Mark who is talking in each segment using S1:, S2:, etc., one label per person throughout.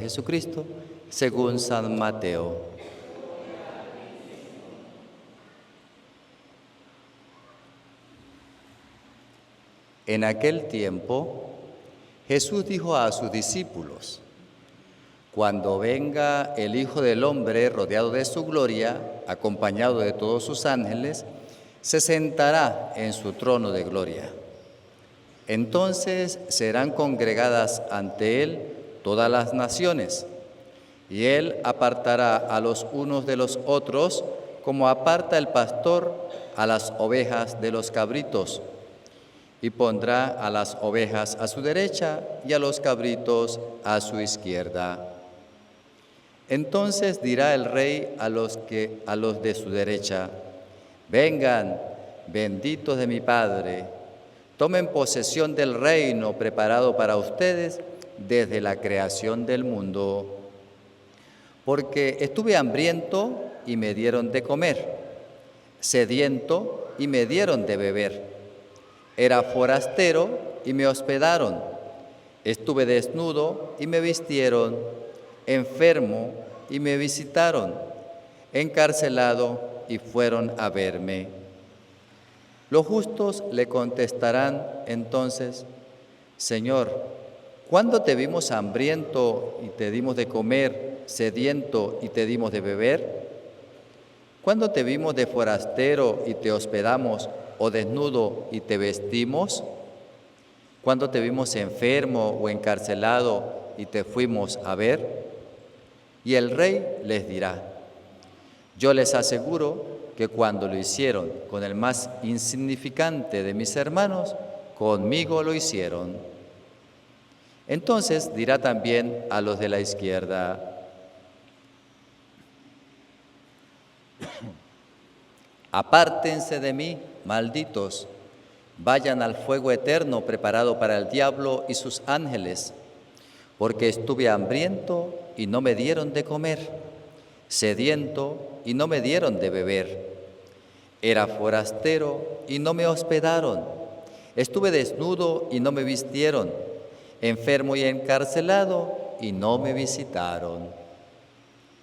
S1: Jesucristo, según San Mateo. En aquel tiempo, Jesús dijo a sus discípulos: Cuando venga el Hijo del Hombre rodeado de su gloria, acompañado de todos sus ángeles, se sentará en su trono de gloria. Entonces serán congregadas ante él todas las naciones, y él apartará a los unos de los otros, como aparta el pastor a las ovejas de los cabritos, y pondrá a las ovejas a su derecha y a los cabritos a su izquierda. Entonces dirá el rey a los de su derecha: vengan, benditos de mi Padre, tomen posesión del reino preparado para ustedes desde la creación del mundo. Porque estuve hambriento y me dieron de comer, sediento y me dieron de beber. Era forastero y me hospedaron, estuve desnudo y me vistieron, enfermo y me visitaron, encarcelado y fueron a verme. Los justos le contestarán entonces: Señor, ¿cuándo te vimos hambriento y te dimos de comer, sediento y te dimos de beber? ¿Cuándo te vimos de forastero y te hospedamos, o desnudo y te vestimos? ¿Cuándo te vimos enfermo o encarcelado y te fuimos a ver? Y el rey les dirá: yo les aseguro que cuando lo hicieron con el más insignificante de mis hermanos, conmigo lo hicieron. Entonces dirá también a los de la izquierda: apártense de mí, malditos, vayan al fuego eterno preparado para el diablo y sus ángeles, porque estuve hambriento y no me dieron de comer, sediento y no me dieron de beber. Era forastero y no me hospedaron, estuve desnudo y no me vistieron, enfermo y encarcelado y no me visitaron.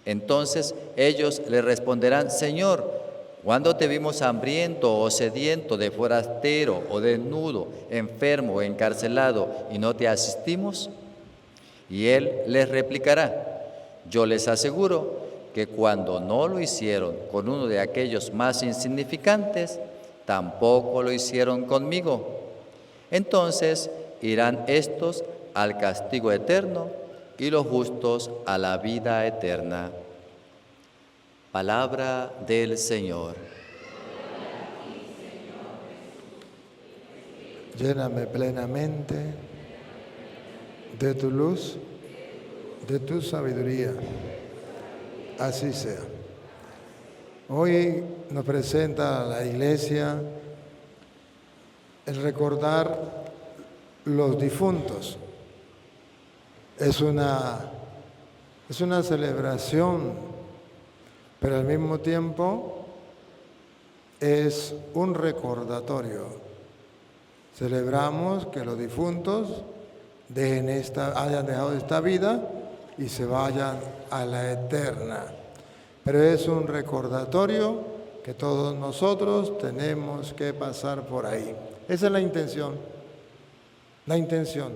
S1: Entonces ellos le responderán: Señor, ¿cuándo te vimos hambriento o sediento, de forastero o desnudo, enfermo o encarcelado y no te asistimos? Y él les replicará: yo les aseguro que cuando no lo hicieron con uno de aquellos más insignificantes, tampoco lo hicieron conmigo. Entonces irán estos al castigo eterno y los justos a la vida eterna. Palabra del Señor.
S2: Lléname plenamente de tu luz, de tu sabiduría. Así sea. Hoy nos presenta la Iglesia el recordar los difuntos. Es una celebración, pero al mismo tiempo es un recordatorio. Celebramos que los difuntos hayan dejado esta vida y se vayan a la eterna. Pero es un recordatorio que todos nosotros tenemos que pasar por ahí. Esa es la intención. La intención.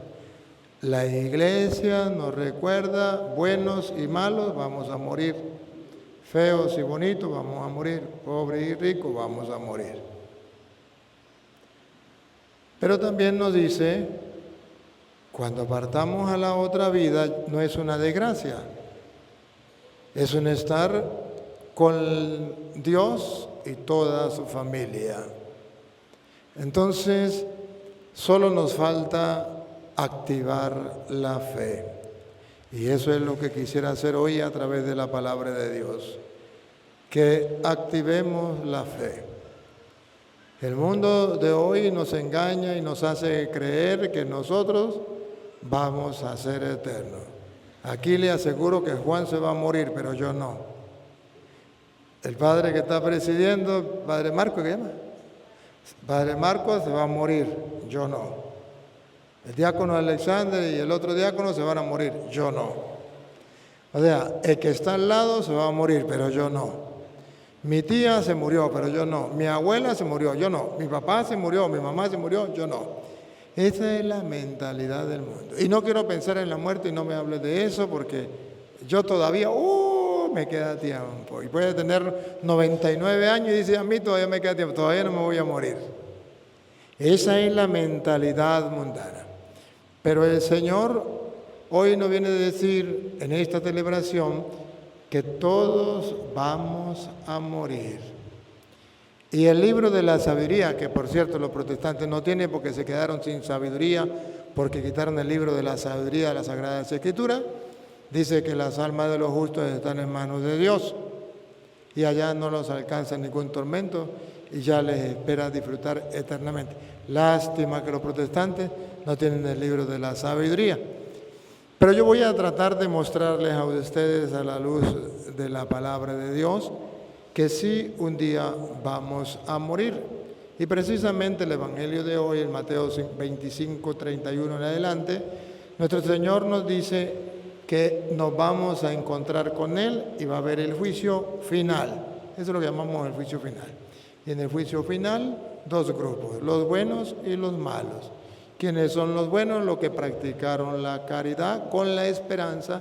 S2: La Iglesia nos recuerda: buenos y malos vamos a morir, feos y bonitos vamos a morir, pobres y ricos vamos a morir. Pero también nos dice: cuando partamos a la otra vida, no es una desgracia, es un estar con Dios y toda su familia. Entonces, solo nos falta activar la fe. Y eso es lo que quisiera hacer hoy a través de la palabra de Dios, que activemos la fe. El mundo de hoy nos engaña y nos hace creer que nosotros vamos a ser eternos. Aquí le aseguro que Juan se va a morir, pero yo no. El padre que está presidiendo, padre Marco, ¿qué llama? Padre Marco se va a morir, yo no. El diácono Alexander y el otro diácono se van a morir, yo no. O sea, el que está al lado se va a morir, pero yo no. Mi tía se murió, pero yo no. Mi abuela se murió, yo no. Mi papá se murió, mi mamá se murió, yo no. Esa es la mentalidad del mundo. Y no quiero pensar en la muerte y no me hable de eso porque yo todavía, me queda tiempo. Y puede tener 99 años y dice, a mí todavía me queda tiempo, todavía no me voy a morir. Esa es la mentalidad mundana. Pero el Señor hoy nos viene a decir en esta celebración que todos vamos a morir. Y el libro de la sabiduría, que por cierto los protestantes no tienen porque se quedaron sin sabiduría, porque quitaron el libro de la sabiduría de las Sagradas Escrituras, dice que las almas de los justos están en manos de Dios y allá no los alcanza ningún tormento y ya les espera disfrutar eternamente. Lástima que los protestantes no tienen el libro de la sabiduría. Pero yo voy a tratar de mostrarles a ustedes a la luz de la palabra de Dios que sí un día vamos a morir. Y precisamente el Evangelio de hoy, en Mateo 25, 31 en adelante, nuestro Señor nos dice que nos vamos a encontrar con Él y va a haber el juicio final. Eso es lo que llamamos el juicio final. Y en el juicio final, dos grupos, los buenos y los malos. ¿Quiénes son los buenos? Los que practicaron la caridad con la esperanza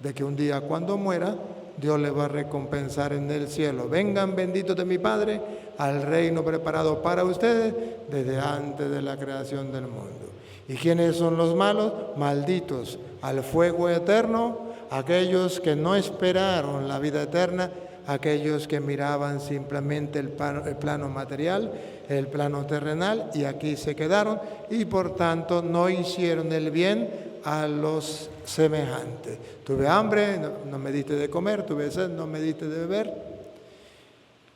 S2: de que un día cuando muera, Dios les va a recompensar en el cielo. Vengan benditos de mi Padre al reino preparado para ustedes desde antes de la creación del mundo. ¿Y quiénes son los malos? Malditos al fuego eterno, aquellos que no esperaron la vida eterna, aquellos que miraban simplemente el plano material, el plano terrenal, y aquí se quedaron y por tanto no hicieron el bien a los semejantes. Tuve hambre, no me diste de comer, tuve sed, no me diste de beber.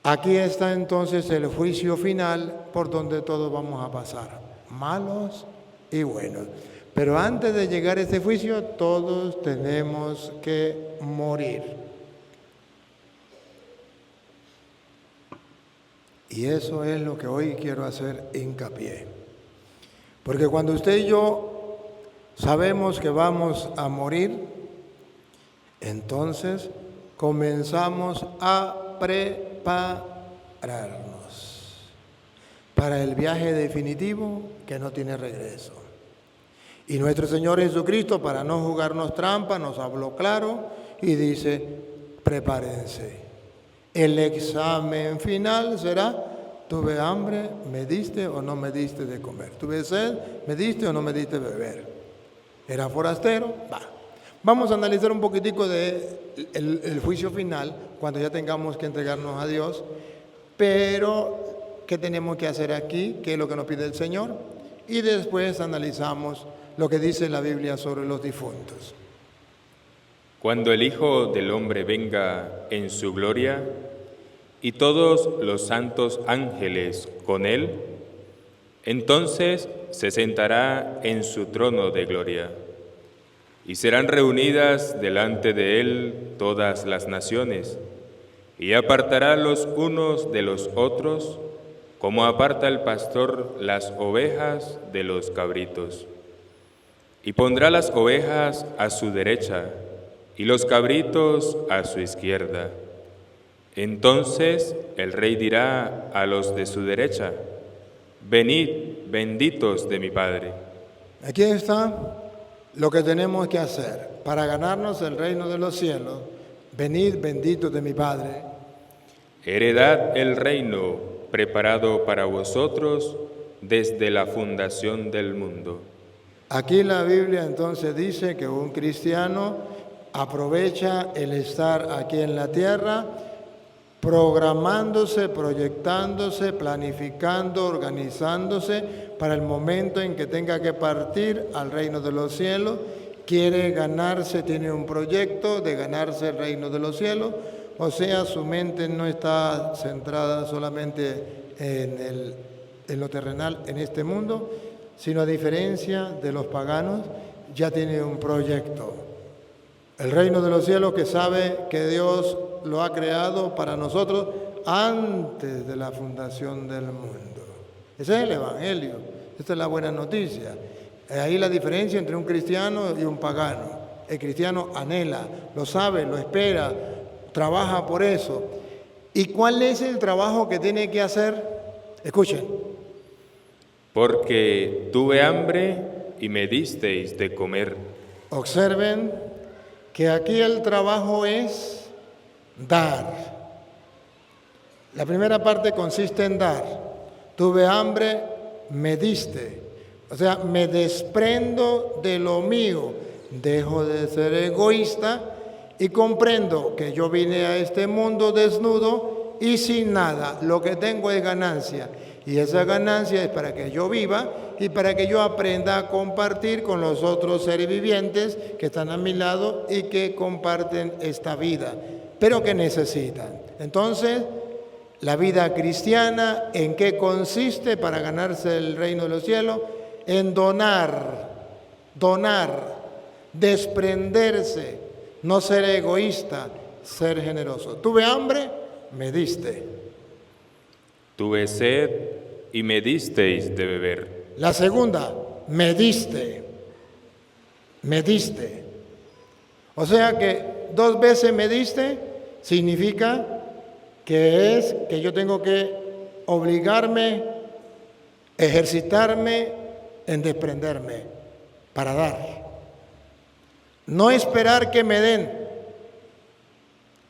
S2: Aquí está entonces el juicio final por donde todos vamos a pasar, malos y buenos. Pero antes de llegar a este juicio, todos tenemos que morir. Y eso es lo que hoy quiero hacer hincapié. Porque cuando usted y yo sabemos que vamos a morir, entonces comenzamos a prepararnos para el viaje definitivo que no tiene regreso. Y nuestro Señor Jesucristo, para no jugarnos trampa, nos habló claro y dice, prepárense. El examen final será, tuve hambre, me diste o no me diste de comer. Tuve sed, me diste o no me diste de beber. Era forastero, va. Vamos a analizar un poquitico el juicio final cuando ya tengamos que entregarnos a Dios. Pero, ¿qué tenemos que hacer aquí? ¿Qué es lo que nos pide el Señor? Y después analizamos lo que dice la Biblia sobre los difuntos.
S3: Cuando el Hijo del Hombre venga en su gloria y todos los santos ángeles con él, entonces se sentará en su trono de gloria y serán reunidas delante de él todas las naciones y apartará los unos de los otros como aparta el pastor las ovejas de los cabritos. Y pondrá las ovejas a su derecha y los cabritos a su izquierda. Entonces el rey dirá a los de su derecha, venid, benditos de mi Padre.
S2: Aquí está lo que tenemos que hacer para ganarnos el reino de los cielos. Venid, benditos de mi Padre.
S3: Heredad el reino preparado para vosotros desde la fundación del mundo.
S2: Aquí la Biblia entonces dice que un cristiano aprovecha el estar aquí en la tierra, programándose, proyectándose, planificando, organizándose para el momento en que tenga que partir al reino de los cielos. Quiere ganarse, tiene un proyecto de ganarse el reino de los cielos, o sea, su mente no está centrada solamente en lo terrenal, en este mundo, sino a diferencia de los paganos, ya tiene un proyecto. El reino de los cielos que sabe que Dios lo ha creado para nosotros antes de la fundación del mundo. Ese es el Evangelio, esta es la buena noticia. Ahí la diferencia entre un cristiano y un pagano. El cristiano anhela, lo sabe, lo espera, trabaja por eso. ¿Y cuál es el trabajo que tiene que hacer? Escuchen.
S3: Porque tuve hambre y me disteis de comer.
S2: Observen que aquí el trabajo es dar. La primera parte consiste en dar. Tuve hambre, me diste. O sea, me desprendo de lo mío, dejo de ser egoísta y comprendo que yo vine a este mundo desnudo y sin nada. Lo que tengo es ganancia. Y esa ganancia es para que yo viva y para que yo aprenda a compartir con los otros seres vivientes que están a mi lado y que comparten esta vida, pero que necesitan. Entonces, la vida cristiana, ¿en qué consiste para ganarse el reino de los cielos? En donar, desprenderse, no ser egoísta, ser generoso. Tuve hambre, me diste.
S3: Tuve sed y me disteis de beber.
S2: La segunda, me diste. O sea que 2 veces me diste significa que yo tengo que obligarme, ejercitarme en desprenderme para dar. No esperar que me den,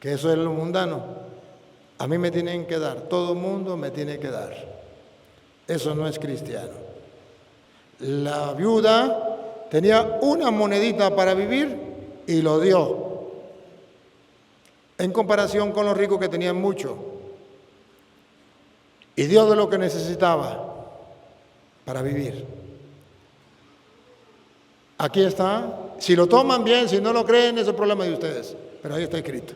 S2: que eso es lo mundano. A mí me tienen que dar, todo el mundo me tiene que dar. Eso no es cristiano. La viuda tenía una monedita para vivir y lo dio, en comparación con los ricos que tenían mucho. Y dio de lo que necesitaba para vivir. Aquí está. Si lo toman bien, si no lo creen, es el problema de ustedes. Pero ahí está escrito.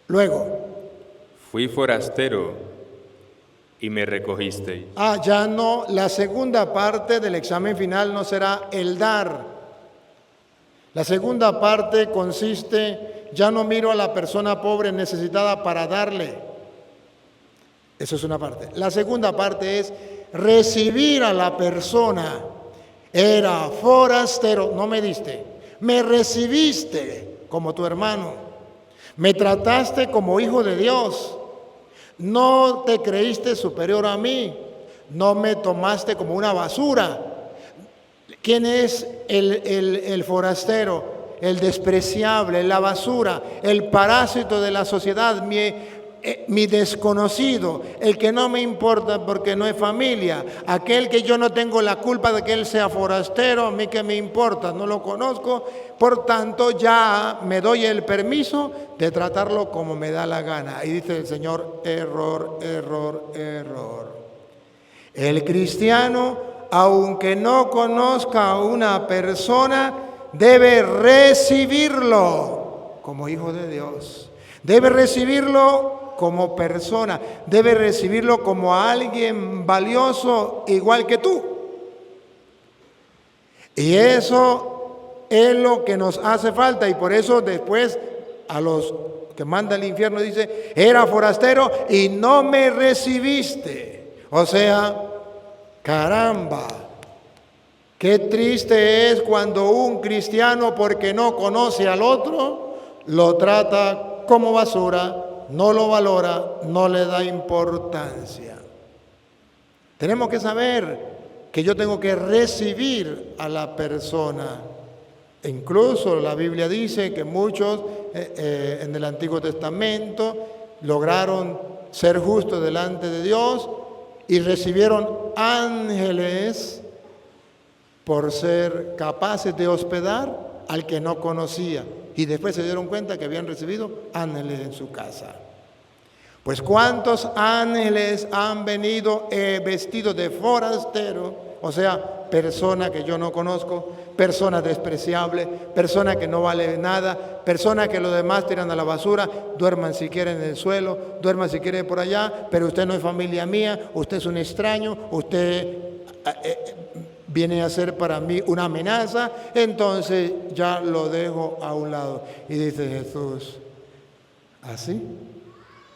S2: Luego.
S3: Fui forastero y me recogisteis.
S2: Ya no, la segunda parte del examen final no será el dar. La segunda parte consiste, ya no miro a la persona pobre necesitada para darle. Eso es una parte. La segunda parte es recibir a la persona. Era forastero, no me diste, me recibiste como tu hermano, me trataste como hijo de Dios, no te creíste superior a mí, no me tomaste como una basura. ¿Quién es el forastero? El despreciable, la basura, el parásito de la sociedad, mi desconocido, el que no me importa porque no es familia, aquel que yo no tengo la culpa de que él sea forastero, a mí que me importa, no lo conozco, por tanto ya me doy el permiso de tratarlo como me da la gana. Y dice el Señor, error. El cristiano, aunque no conozca a una persona, debe recibirlo como hijo de Dios, debe recibirlo como persona, debe recibirlo como a alguien valioso igual que tú. Y eso es lo que nos hace falta, y por eso después a los que manda el infierno dice, era forastero y no me recibiste. O sea, caramba, qué triste es cuando un cristiano, porque no conoce al otro, lo trata como basura, no lo valora, no le da importancia. Tenemos que saber que yo tengo que recibir a la persona. E incluso la Biblia dice que muchos en el Antiguo Testamento lograron ser justos delante de Dios y recibieron ángeles por ser capaces de hospedar al que no conocía. Y después se dieron cuenta que habían recibido ángeles en su casa. Pues ¿cuántos ángeles han venido vestidos de forastero? O sea, persona que yo no conozco, persona despreciable, persona que no vale nada, persona que los demás tiran a la basura, duerman si quieren en el suelo, duerman si quieren por allá, pero usted no es familia mía, usted es un extraño, usted viene a ser para mí una amenaza, entonces ya lo dejo a un lado. Y dice Jesús, ¿así?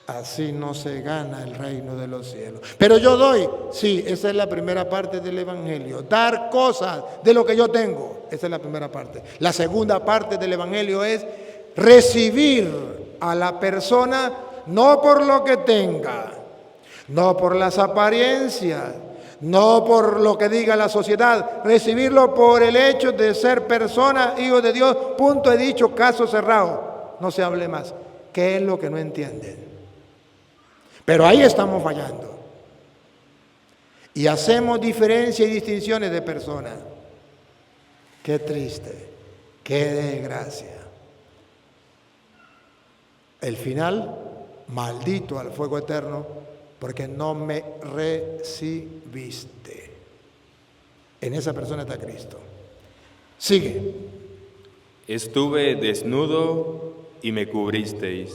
S2: Así no se gana el reino de los cielos. Pero yo doy, sí, esa es la primera parte del Evangelio. Dar cosas de lo que yo tengo, esa es la primera parte. La segunda parte del Evangelio es recibir a la persona no por lo que tenga, no por las apariencias, no por lo que diga la sociedad, recibirlo por el hecho de ser persona, hijo de Dios, punto, he dicho, caso cerrado, no se hable más. ¿Qué es lo que no entienden? Pero ahí estamos fallando. Y hacemos diferencia y distinciones de personas. Qué triste, qué desgracia. El final, maldito al fuego eterno, porque no me recibiste. En esa persona está Cristo. Sigue.
S3: Estuve desnudo y me cubristeis.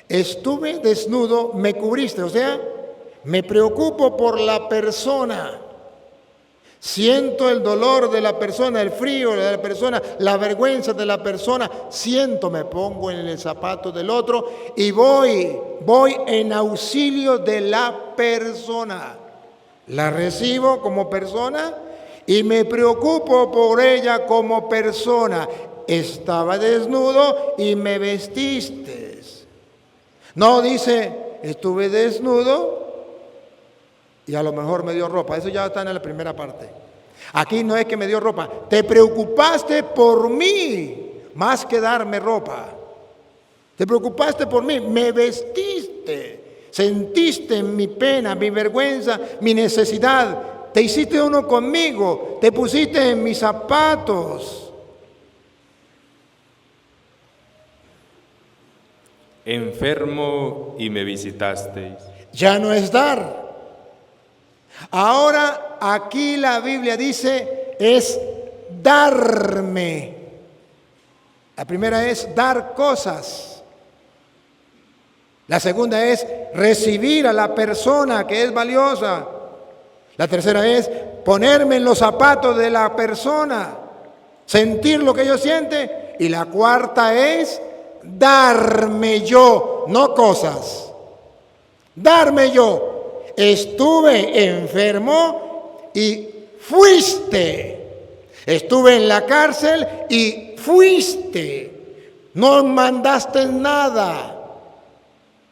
S2: Estuve desnudo, me cubriste. O sea, me preocupo por la persona. Siento el dolor de la persona, el frío de la persona, la vergüenza de la persona. Siento, me pongo en el zapato del otro y voy en auxilio de la persona. La recibo como persona y me preocupo por ella como persona. Estaba desnudo y me vestiste. No dice, estuve desnudo y a lo mejor me dio ropa. Eso ya está en la primera parte. Aquí no es que me dio ropa. Te preocupaste por mí más que darme ropa. Te preocupaste por mí, me vestiste. Sentiste mi pena, mi vergüenza, mi necesidad. Te hiciste uno conmigo. Te pusiste en mis zapatos.
S3: Enfermo y me visitasteis.
S2: Ya no es dar. Ahora aquí la Biblia dice es darme. La primera es dar cosas. La segunda es recibir a la persona que es valiosa. La tercera es ponerme en los zapatos de la persona, sentir lo que ellos sienten. Y la cuarta es darme yo, no cosas. Darme yo. Estuve enfermo y fuiste. Estuve en la cárcel y fuiste. No mandaste nada.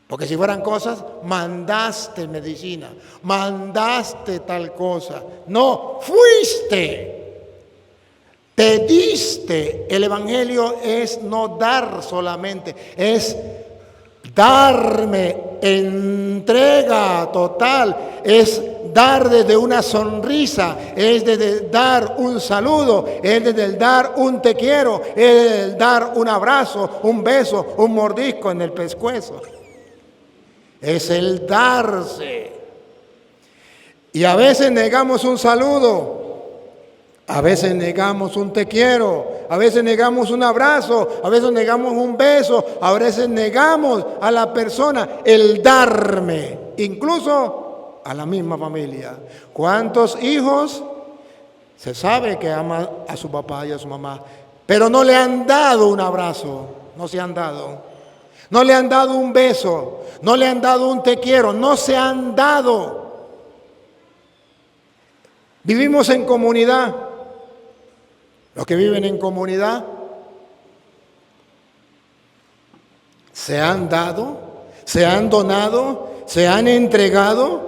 S2: Porque si fueran cosas, mandaste medicina, mandaste tal cosa. No, fuiste. Te diste. El Evangelio es no dar solamente, es darme, entrega total, es dar desde una sonrisa, es desde dar un saludo, es desde dar un te quiero, es desde dar un abrazo, un beso, un mordisco en el pescuezo. Es el darse. Y a veces negamos un saludo. A veces negamos un te quiero, a veces negamos un abrazo, a veces negamos un beso, a veces negamos a la persona el darme, incluso a la misma familia. ¿Cuántos hijos se sabe que aman a su papá y a su mamá, pero no le han dado un abrazo, no se han dado, no le han dado un beso, no le han dado un te quiero, no se han dado? Vivimos en comunidad. Los que viven en comunidad se han dado, se han donado, se han entregado.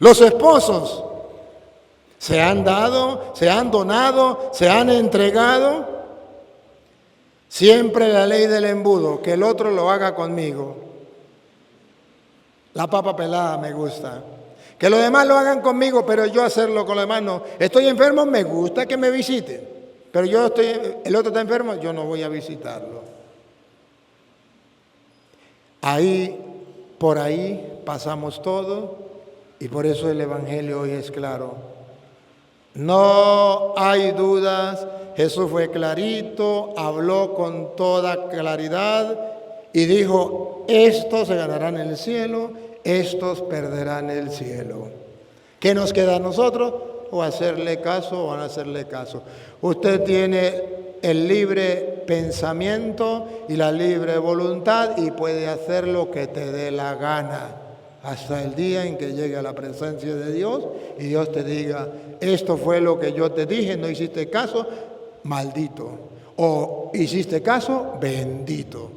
S2: Los esposos se han dado, se han donado, se han entregado. Siempre la ley del embudo, que el otro lo haga conmigo. La papa pelada me gusta. Que los demás lo hagan conmigo, pero yo hacerlo con los demás no. Estoy enfermo, me gusta que me visiten. Pero el otro está enfermo, yo no voy a visitarlo. Por ahí pasamos todo y por eso el Evangelio hoy es claro. No hay dudas, Jesús fue clarito, habló con toda claridad y dijo, estos se ganarán el cielo, estos perderán el cielo. ¿Qué nos queda a nosotros? O hacerle caso o no hacerle caso. Usted tiene el libre pensamiento y la libre voluntad y puede hacer lo que te dé la gana hasta el día en que llegue a la presencia de Dios y Dios te diga, esto fue lo que yo te dije, no hiciste caso, maldito. O hiciste caso, bendito.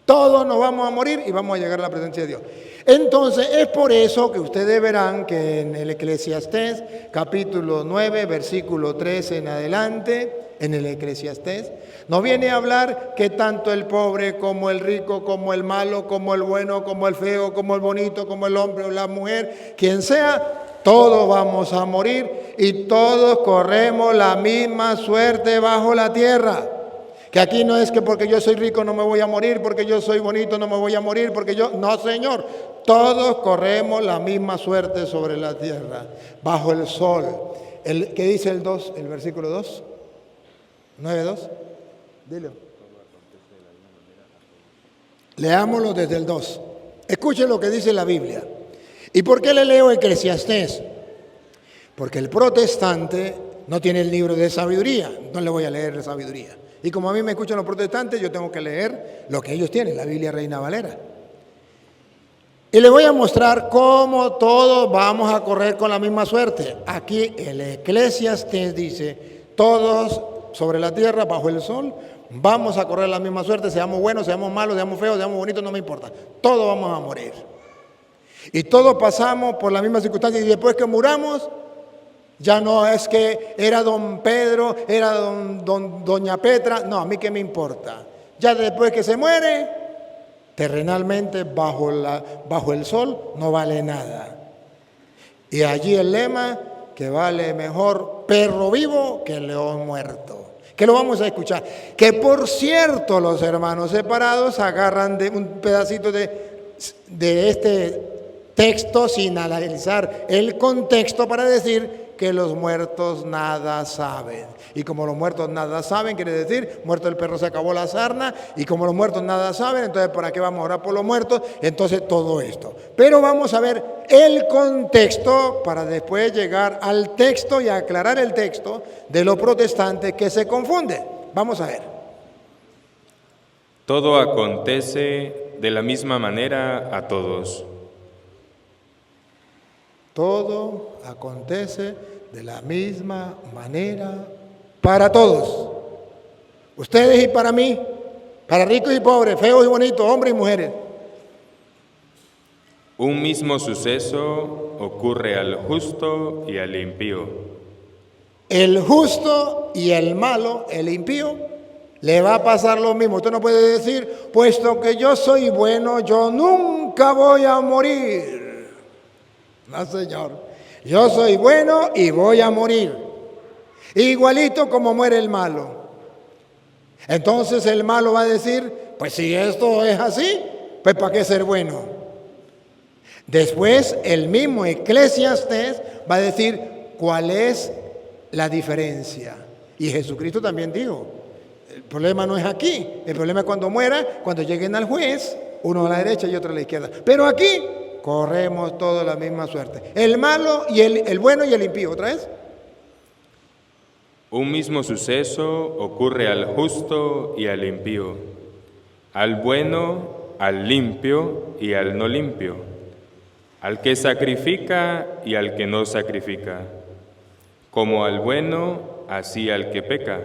S2: Todos nos vamos a morir y vamos a llegar a la presencia de Dios. Entonces es por eso que ustedes verán que en el Eclesiastés, capítulo 9, versículo 13 en adelante, en el Eclesiastés, nos viene a hablar que tanto el pobre como el rico, como el malo, como el bueno, como el feo, como el bonito, como el hombre o la mujer, quien sea, todos vamos a morir y todos corremos la misma suerte bajo la tierra. Que aquí no es que porque yo soy rico no me voy a morir, porque yo soy bonito no me voy a morir, porque yo... No, Señor, todos corremos la misma suerte sobre la tierra, bajo el sol. ¿Qué dice el 2, el versículo 2? 9:2. Dilo. Leámoslo desde el 2. Escuchen lo que dice la Biblia. ¿Y por qué le leo Eclesiastés? Porque el protestante no tiene el libro de sabiduría. No le voy a leer de sabiduría. Y como a mí me escuchan los protestantes, yo tengo que leer lo que ellos tienen, la Biblia Reina Valera. Y les voy a mostrar cómo todos vamos a correr con la misma suerte. Aquí el Eclesiastés dice, todos sobre la tierra, bajo el sol, vamos a correr la misma suerte, seamos buenos, seamos malos, seamos feos, seamos bonitos, no me importa. Todos vamos a morir. Y todos pasamos por la misma circunstancia y después que muramos, ya no es que era don Pedro, era doña Petra, no, a mí qué me importa. Ya después que se muere, terrenalmente bajo el sol no vale nada. Y allí el lema, que vale mejor perro vivo que león muerto. Que lo vamos a escuchar. Que por cierto los hermanos separados agarran de un pedacito de este texto sin analizar el contexto para decir que los muertos nada saben. Y como los muertos nada saben, quiere decir, muerto el perro se acabó la sarna, y como los muertos nada saben, entonces ¿para qué vamos a orar por los muertos? Entonces todo esto. Pero vamos a ver el contexto para después llegar al texto y aclarar el texto de los protestantes que se confunde. Vamos a ver.
S3: Todo acontece de la misma manera a todos.
S2: Todo acontece de la misma manera para todos. Ustedes y para mí, para ricos y pobres, feos y bonitos, hombres y mujeres.
S3: Un mismo suceso ocurre al justo y al impío.
S2: El justo y el malo, el impío, le va a pasar lo mismo. Usted no puede decir, puesto que yo soy bueno, yo nunca voy a morir. No, Señor. Yo soy bueno y voy a morir. Igualito como muere el malo. Entonces el malo va a decir, pues si esto es así, pues ¿para qué ser bueno? Después el mismo Eclesiastés va a decir cuál es la diferencia. Y Jesucristo también dijo, el problema no es aquí, el problema es cuando muera, cuando lleguen al juez, uno a la derecha y otro a la izquierda. Pero aquí corremos todos la misma suerte. El malo y el bueno y el impío. ¿Otra vez?
S3: Un mismo suceso ocurre al justo y al impío, al bueno, al limpio y al no limpio, al que sacrifica y al que no sacrifica, como al bueno, así al que peca,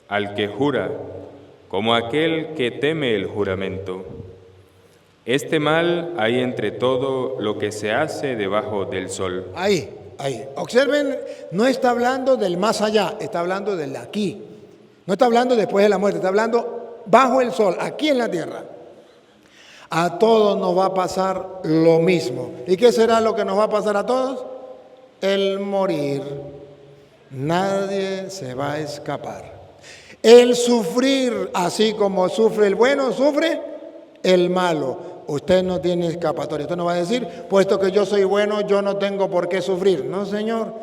S3: al que jura, como aquel que teme el juramento. Este mal hay entre todo lo que se hace debajo del sol.
S2: Ahí. Observen, no está hablando del más allá, está hablando del aquí. No está hablando después de la muerte, está hablando bajo el sol, aquí en la tierra. A todos nos va a pasar lo mismo. ¿Y qué será lo que nos va a pasar a todos? El morir. Nadie se va a escapar. El sufrir, así como sufre el bueno, sufre el malo. Usted no tiene escapatoria. Usted no va a decir, puesto que yo soy bueno, yo no tengo por qué sufrir. No, Señor.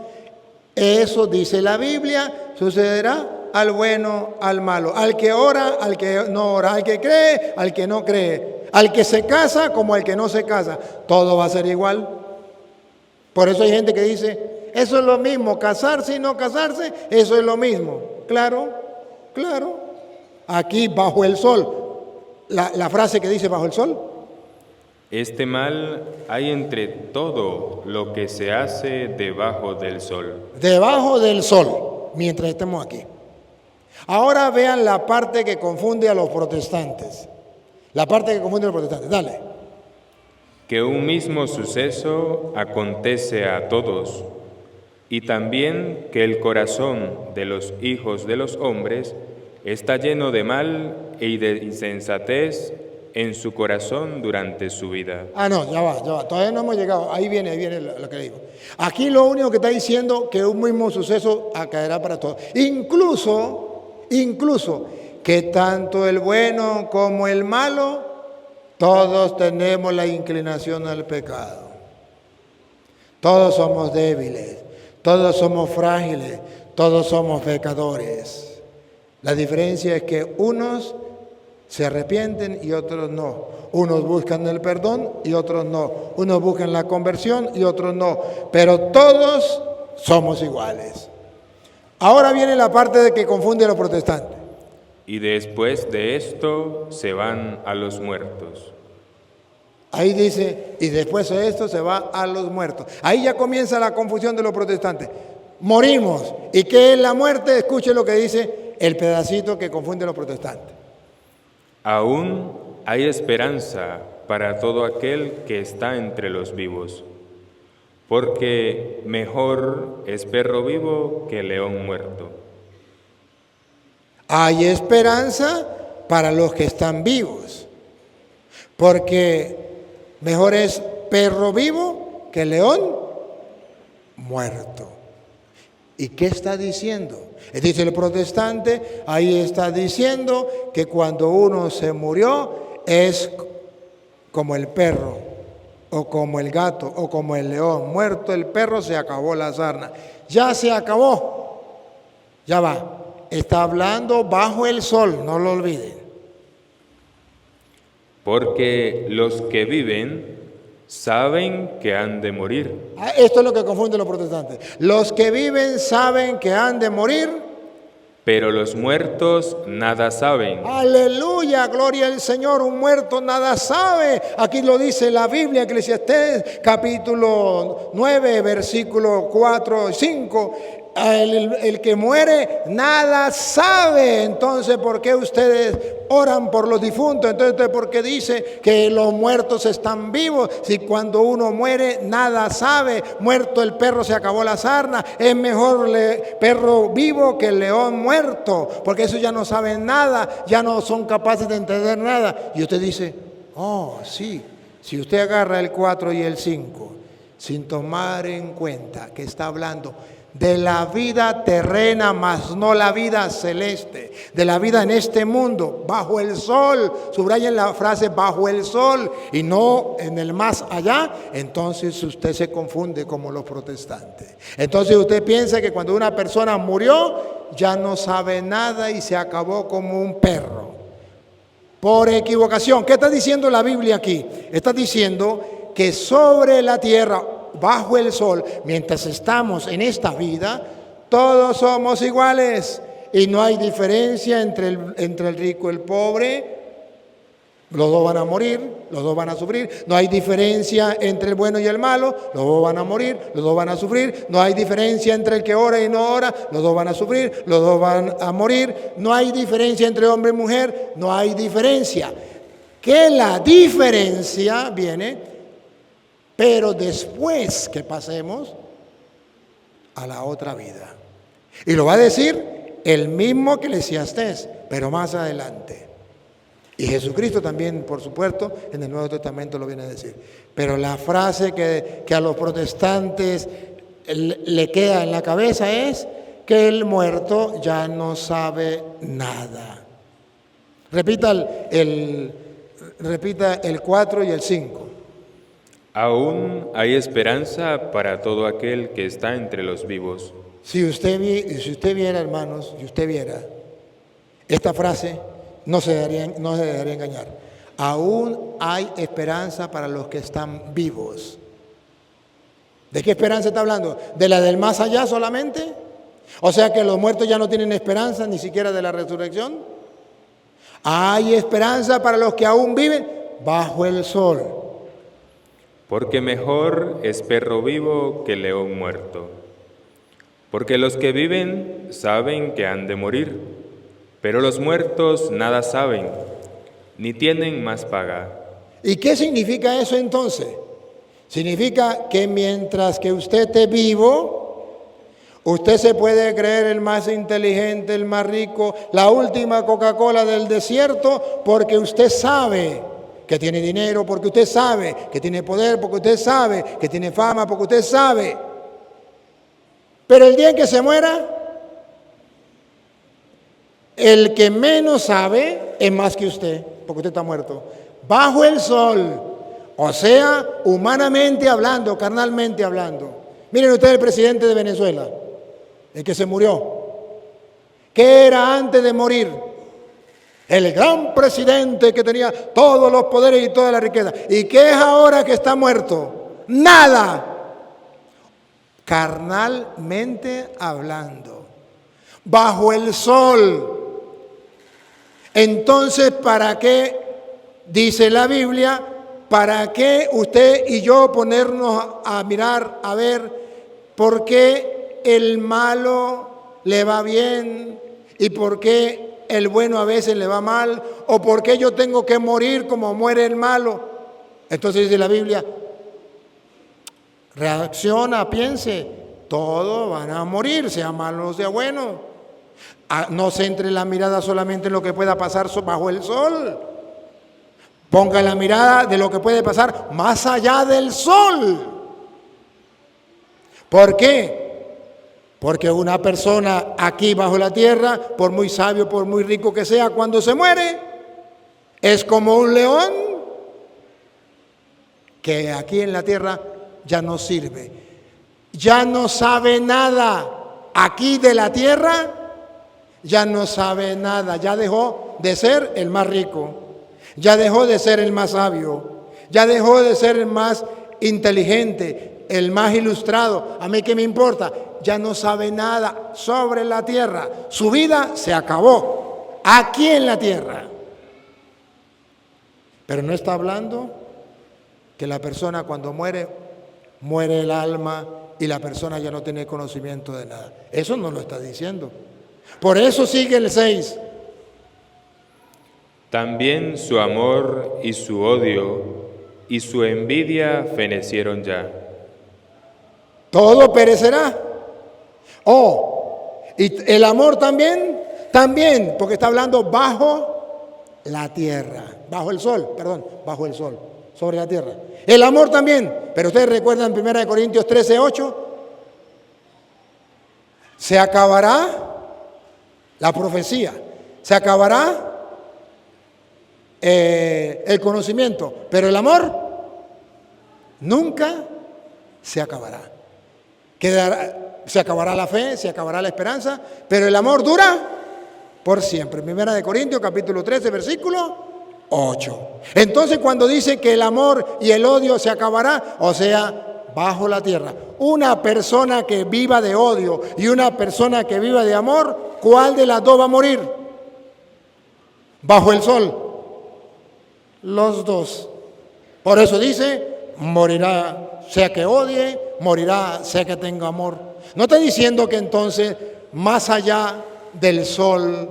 S2: Eso dice la Biblia, sucederá al bueno, al malo, al que ora, al que no ora, al que cree, al que no cree, al que se casa como al que no se casa. Todo va a ser igual. Por eso hay gente que dice, eso es lo mismo, casarse y no casarse, eso es lo mismo. Claro, Claro, aquí bajo el sol, la frase que dice bajo el sol.
S3: Este mal hay entre todo lo que se hace debajo del sol.
S2: Debajo del sol, mientras estemos aquí. Ahora vean la parte que confunde a los protestantes. La parte que confunde a los protestantes. Dale.
S3: Que un mismo suceso acontece a todos, y también que el corazón de los hijos de los hombres está lleno de mal y de insensatez en su corazón durante su vida.
S2: No, ya va, todavía no hemos llegado, ahí viene lo que digo. Aquí lo único que está diciendo que un mismo suceso caerá para todos. Incluso, que tanto el bueno como el malo, todos tenemos la inclinación al pecado. Todos somos débiles, todos somos frágiles, todos somos pecadores. La diferencia es que unos se arrepienten y otros no. Unos buscan el perdón y otros no. Unos buscan la conversión y otros no. Pero todos somos iguales. Ahora viene la parte de que confunde a los protestantes.
S3: Y después de esto se van a los muertos.
S2: Ahí dice, y después de esto se va a los muertos. Ahí ya comienza la confusión de los protestantes. Morimos. ¿Y qué es la muerte? Escuche lo que dice el pedacito que confunde a los protestantes.
S3: Aún hay esperanza para todo aquel que está entre los vivos, porque mejor es perro vivo que león muerto.
S2: Hay esperanza para los que están vivos, porque mejor es perro vivo que león muerto. ¿Y qué está diciendo? Dice el protestante, ahí está diciendo que cuando uno se murió es como el perro, o como el gato, o como el león. Muerto el perro, se acabó la sarna. Ya se acabó. Ya va. Está hablando bajo el sol, no lo olviden.
S3: Porque los que viven saben que han de morir.
S2: Esto es lo que confunde los protestantes. Los que viven saben que han de morir,
S3: pero los muertos nada saben.
S2: Aleluya, gloria al Señor. Un muerto nada sabe. Aquí lo dice la Biblia, Eclesiastés capítulo 9, versículo 4 y 5. El que muere nada sabe. Entonces, ¿por qué ustedes oran por los difuntos? Entonces, ¿por qué dice que los muertos están vivos? Si cuando uno muere nada sabe. Muerto el perro, se acabó la sarna. Es mejor perro vivo que león muerto, porque eso ya no saben nada, ya no son capaces de entender nada. Y usted dice, oh, sí. Si usted agarra el 4 y el 5 sin tomar en cuenta que está hablando de la vida terrena, más no la vida celeste, de la vida en este mundo, bajo el sol, subrayen la frase bajo el sol y no en el más allá, entonces usted se confunde como los protestantes. Entonces usted piensa que cuando una persona murió ya no sabe nada y se acabó como un perro. Por equivocación. ¿Qué está diciendo la Biblia aquí? Está diciendo que sobre la tierra, bajo el sol, mientras estamos en esta vida, todos somos iguales y no hay diferencia entre el rico y el pobre. Los dos van a morir, los dos van a sufrir. No hay diferencia entre el bueno y el malo, los dos van a morir, los dos van a sufrir. No hay diferencia entre el que ora y no ora, los dos van a sufrir, los dos van a morir. No hay diferencia entre hombre y mujer, no hay diferencia. Que la diferencia viene, pero después que pasemos a la otra vida. Y lo va a decir el mismo Eclesiastés, pero más adelante. Y Jesucristo también, por supuesto, en el Nuevo Testamento lo viene a decir. Pero la frase que a los protestantes le queda en la cabeza es que el muerto ya no sabe nada. Repita el 4 y el 5.
S3: Aún hay esperanza para todo aquel que está entre los vivos.
S2: Si usted viera, hermanos, si usted viera, esta frase no se dejaría engañar. Aún hay esperanza para los que están vivos. ¿De qué esperanza está hablando? ¿De la del más allá solamente? O sea que los muertos ya no tienen esperanza ni siquiera de la resurrección. Hay esperanza para los que aún viven bajo el sol.
S3: Porque mejor es perro vivo que león muerto. Porque los que viven saben que han de morir, pero los muertos nada saben, ni tienen más paga.
S2: ¿Y qué significa eso entonces? Significa que mientras que usted esté vivo, usted se puede creer el más inteligente, el más rico, la última Coca-Cola del desierto, porque usted sabe que tiene dinero, porque usted sabe que tiene poder, porque usted sabe que tiene fama, porque usted sabe. Pero el día en que se muera, el que menos sabe es más que usted, porque usted está muerto. Bajo el sol, o sea, humanamente hablando, carnalmente hablando. Miren ustedes el presidente de Venezuela, el que se murió. ¿Qué era antes de morir? El gran presidente que tenía todos los poderes y toda la riqueza. ¿Y qué es ahora que está muerto? Nada. Carnalmente hablando. Bajo el sol. Entonces, ¿para qué? Dice la Biblia, ¿para qué usted y yo ponernos a mirar, a ver por qué el malo le va bien y por qué el bueno a veces le va mal, o por qué yo tengo que morir como muere el malo? Entonces dice la Biblia, reacciona, piense, todos van a morir, sea malo o sea bueno. No centre la mirada solamente en lo que pueda pasar bajo el sol. Ponga la mirada de lo que puede pasar más allá del sol. ¿Por qué? Porque una persona aquí bajo la tierra, por muy sabio, por muy rico que sea, cuando se muere, es como un león que aquí en la tierra ya no sirve, ya no sabe nada. Aquí de la tierra ya no sabe nada, ya dejó de ser el más rico, ya dejó de ser el más sabio, ya dejó de ser el más inteligente, el más ilustrado. ¿A mí qué me importa? Ya no sabe nada sobre la tierra. Su vida se acabó aquí en la tierra. Pero no está hablando que la persona cuando muere, muere el alma y la persona ya no tiene conocimiento de nada. Eso no lo está diciendo. Por eso sigue el 6.
S3: También su amor y su odio y su envidia fenecieron ya.
S2: Todo perecerá. Y el amor también, porque está hablando bajo la tierra, bajo el sol, bajo el sol, sobre la tierra. El amor también, pero ustedes recuerdan 1 Corintios 13:8, se acabará la profecía, se acabará el conocimiento, pero el amor nunca se acabará. Se acabará la fe, se acabará la esperanza, pero el amor dura por siempre. 1 Corintios capítulo 13, versículo 8. Entonces cuando dice que el amor y el odio se acabará, o sea, bajo la tierra, una persona que viva de odio y una persona que viva de amor, ¿cuál de las dos va a morir? Bajo el sol. Los dos. Por eso dice, morirá sea que odie, morirá sea que tenga amor. No está diciendo que entonces, más allá del sol,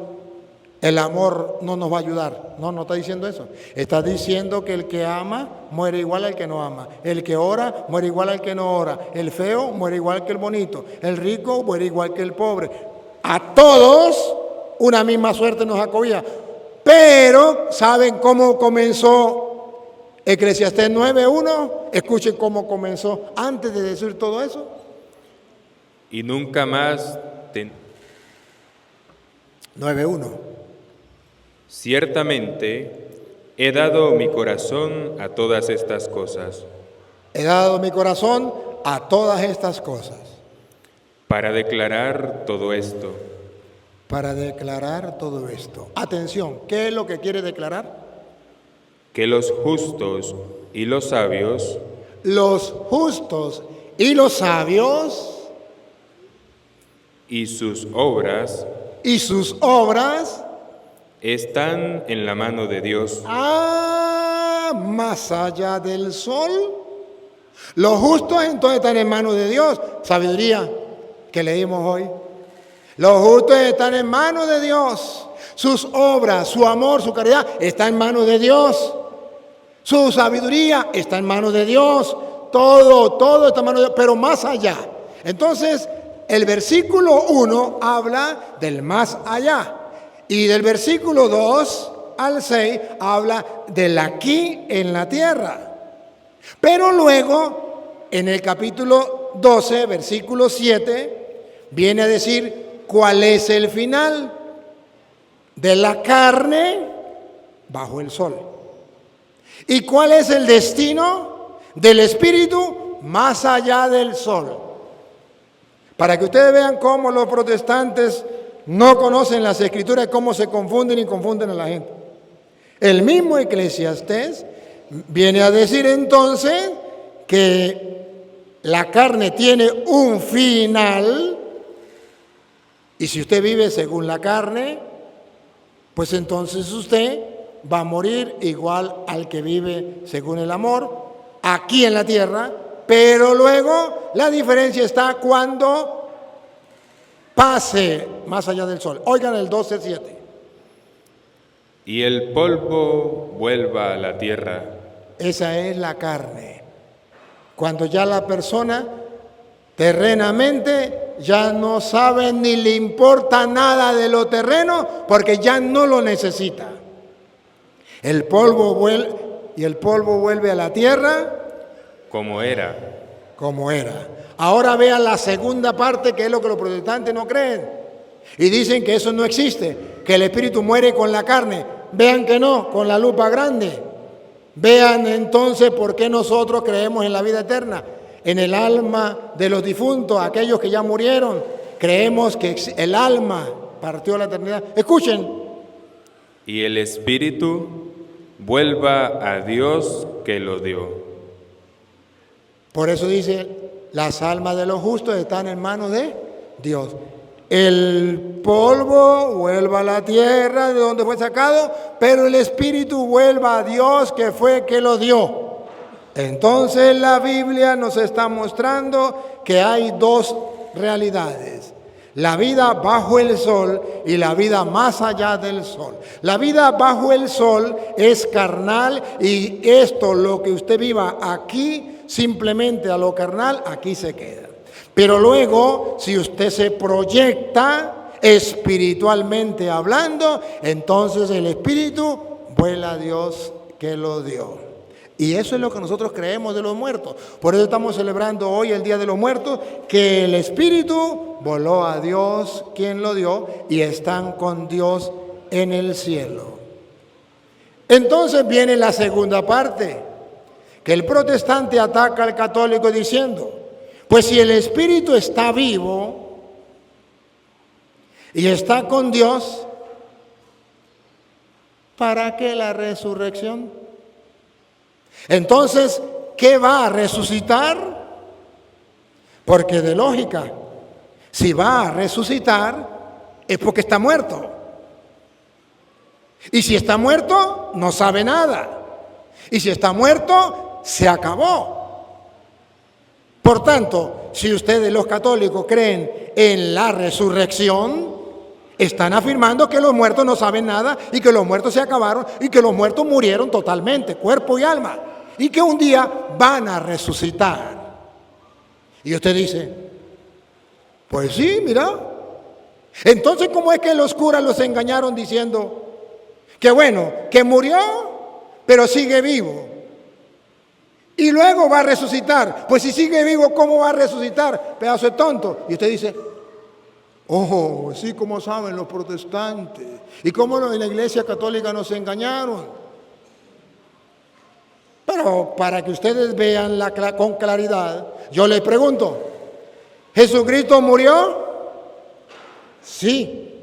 S2: el amor no nos va a ayudar. No está diciendo eso. Está diciendo que el que ama muere igual al que no ama. El que ora muere igual al que no ora. El feo muere igual que el bonito. El rico muere igual que el pobre. A todos una misma suerte nos acobija. Pero, ¿saben cómo comenzó Eclesiastés 9:1? Escuchen cómo comenzó antes de decir todo eso.
S3: Y nunca más
S2: 9:1.
S3: Ciertamente he dado mi corazón a todas estas cosas.
S2: He dado mi corazón a todas estas cosas.
S3: Para declarar todo esto.
S2: Para declarar todo esto. Atención, ¿qué es lo que quiere declarar?
S3: Que los justos y los sabios y sus obras
S2: y sus obras
S3: están en la mano de Dios.
S2: Más allá del sol. Los justos entonces están en manos de Dios. Sabiduría que leímos hoy. Los justos están en manos de Dios. Sus obras, su amor, su caridad está en manos de Dios. Su sabiduría está en manos de Dios. Todo está en manos de Dios, pero más allá. Entonces, el versículo 1 habla del más allá. Y del versículo 2 al 6 habla del aquí en la tierra. Pero luego, en el capítulo 12, versículo 7, viene a decir cuál es el final de la carne bajo el sol. ¿Y cuál es el destino del espíritu más allá del sol? Para que ustedes vean cómo los protestantes no conocen las escrituras, cómo se confunden y confunden a la gente. El mismo Eclesiastés viene a decir entonces que la carne tiene un final, y si usted vive según la carne, pues entonces usted va a morir igual al que vive según el amor, aquí en la tierra, pero luego la diferencia está cuando pase más allá del sol. Oigan el 12:7.
S3: Y el polvo vuelva a la tierra.
S2: Esa es la carne. Cuando ya la persona terrenamente ya no sabe ni le importa nada de lo terreno porque ya no lo necesita. El polvo vuelve a la tierra
S3: Como era.
S2: como era. Ahora vean la segunda parte, que es lo que los protestantes no creen. Y dicen que eso no existe, que el espíritu muere con la carne. Vean que no, con la lupa grande. Vean entonces por qué nosotros creemos en la vida eterna, en el alma de los difuntos, aquellos que ya murieron. Creemos que el alma partió a la eternidad. Escuchen.
S3: Y el espíritu vuelva a Dios que lo dio.
S2: Por eso dice, las almas de los justos están en manos de Dios. El polvo vuelva a la tierra de donde fue sacado, pero el espíritu vuelva a Dios que fue que lo dio. Entonces la Biblia nos está mostrando que hay dos realidades: la vida bajo el sol y la vida más allá del sol. La vida bajo el sol es carnal, y esto, lo que usted viva aquí, simplemente a lo carnal, aquí se queda. Pero luego, si usted se proyecta espiritualmente hablando, entonces el espíritu vuela a Dios que lo dio. Y eso es lo que nosotros creemos de los muertos. Por eso estamos celebrando hoy el Día de los Muertos, que el espíritu voló a Dios quien lo dio y están con Dios en el cielo. Entonces viene la segunda parte, que el protestante ataca al católico diciendo: pues si el espíritu está vivo y está con Dios, ¿para qué la resurrección? Entonces, ¿qué va a resucitar? Porque de lógica, si va a resucitar, es porque está muerto. Y si está muerto, no sabe nada. Y si está muerto, se acabó. Por tanto, si ustedes los católicos creen en la resurrección, están afirmando que los muertos no saben nada y que los muertos se acabaron y que los muertos murieron totalmente, cuerpo y alma, y que un día van a resucitar. Y usted dice: pues sí, mira. Entonces, ¿cómo es que los curas los engañaron diciendo que bueno, que murió, pero sigue vivo? Y luego va a resucitar. Pues si sigue vivo, ¿cómo va a resucitar? Pedazo de tonto. Y usted dice: oh, sí, como saben los protestantes. Y cómo en la Iglesia Católica nos engañaron. Pero para que ustedes vean con claridad, yo les pregunto: ¿Jesucristo murió? Sí.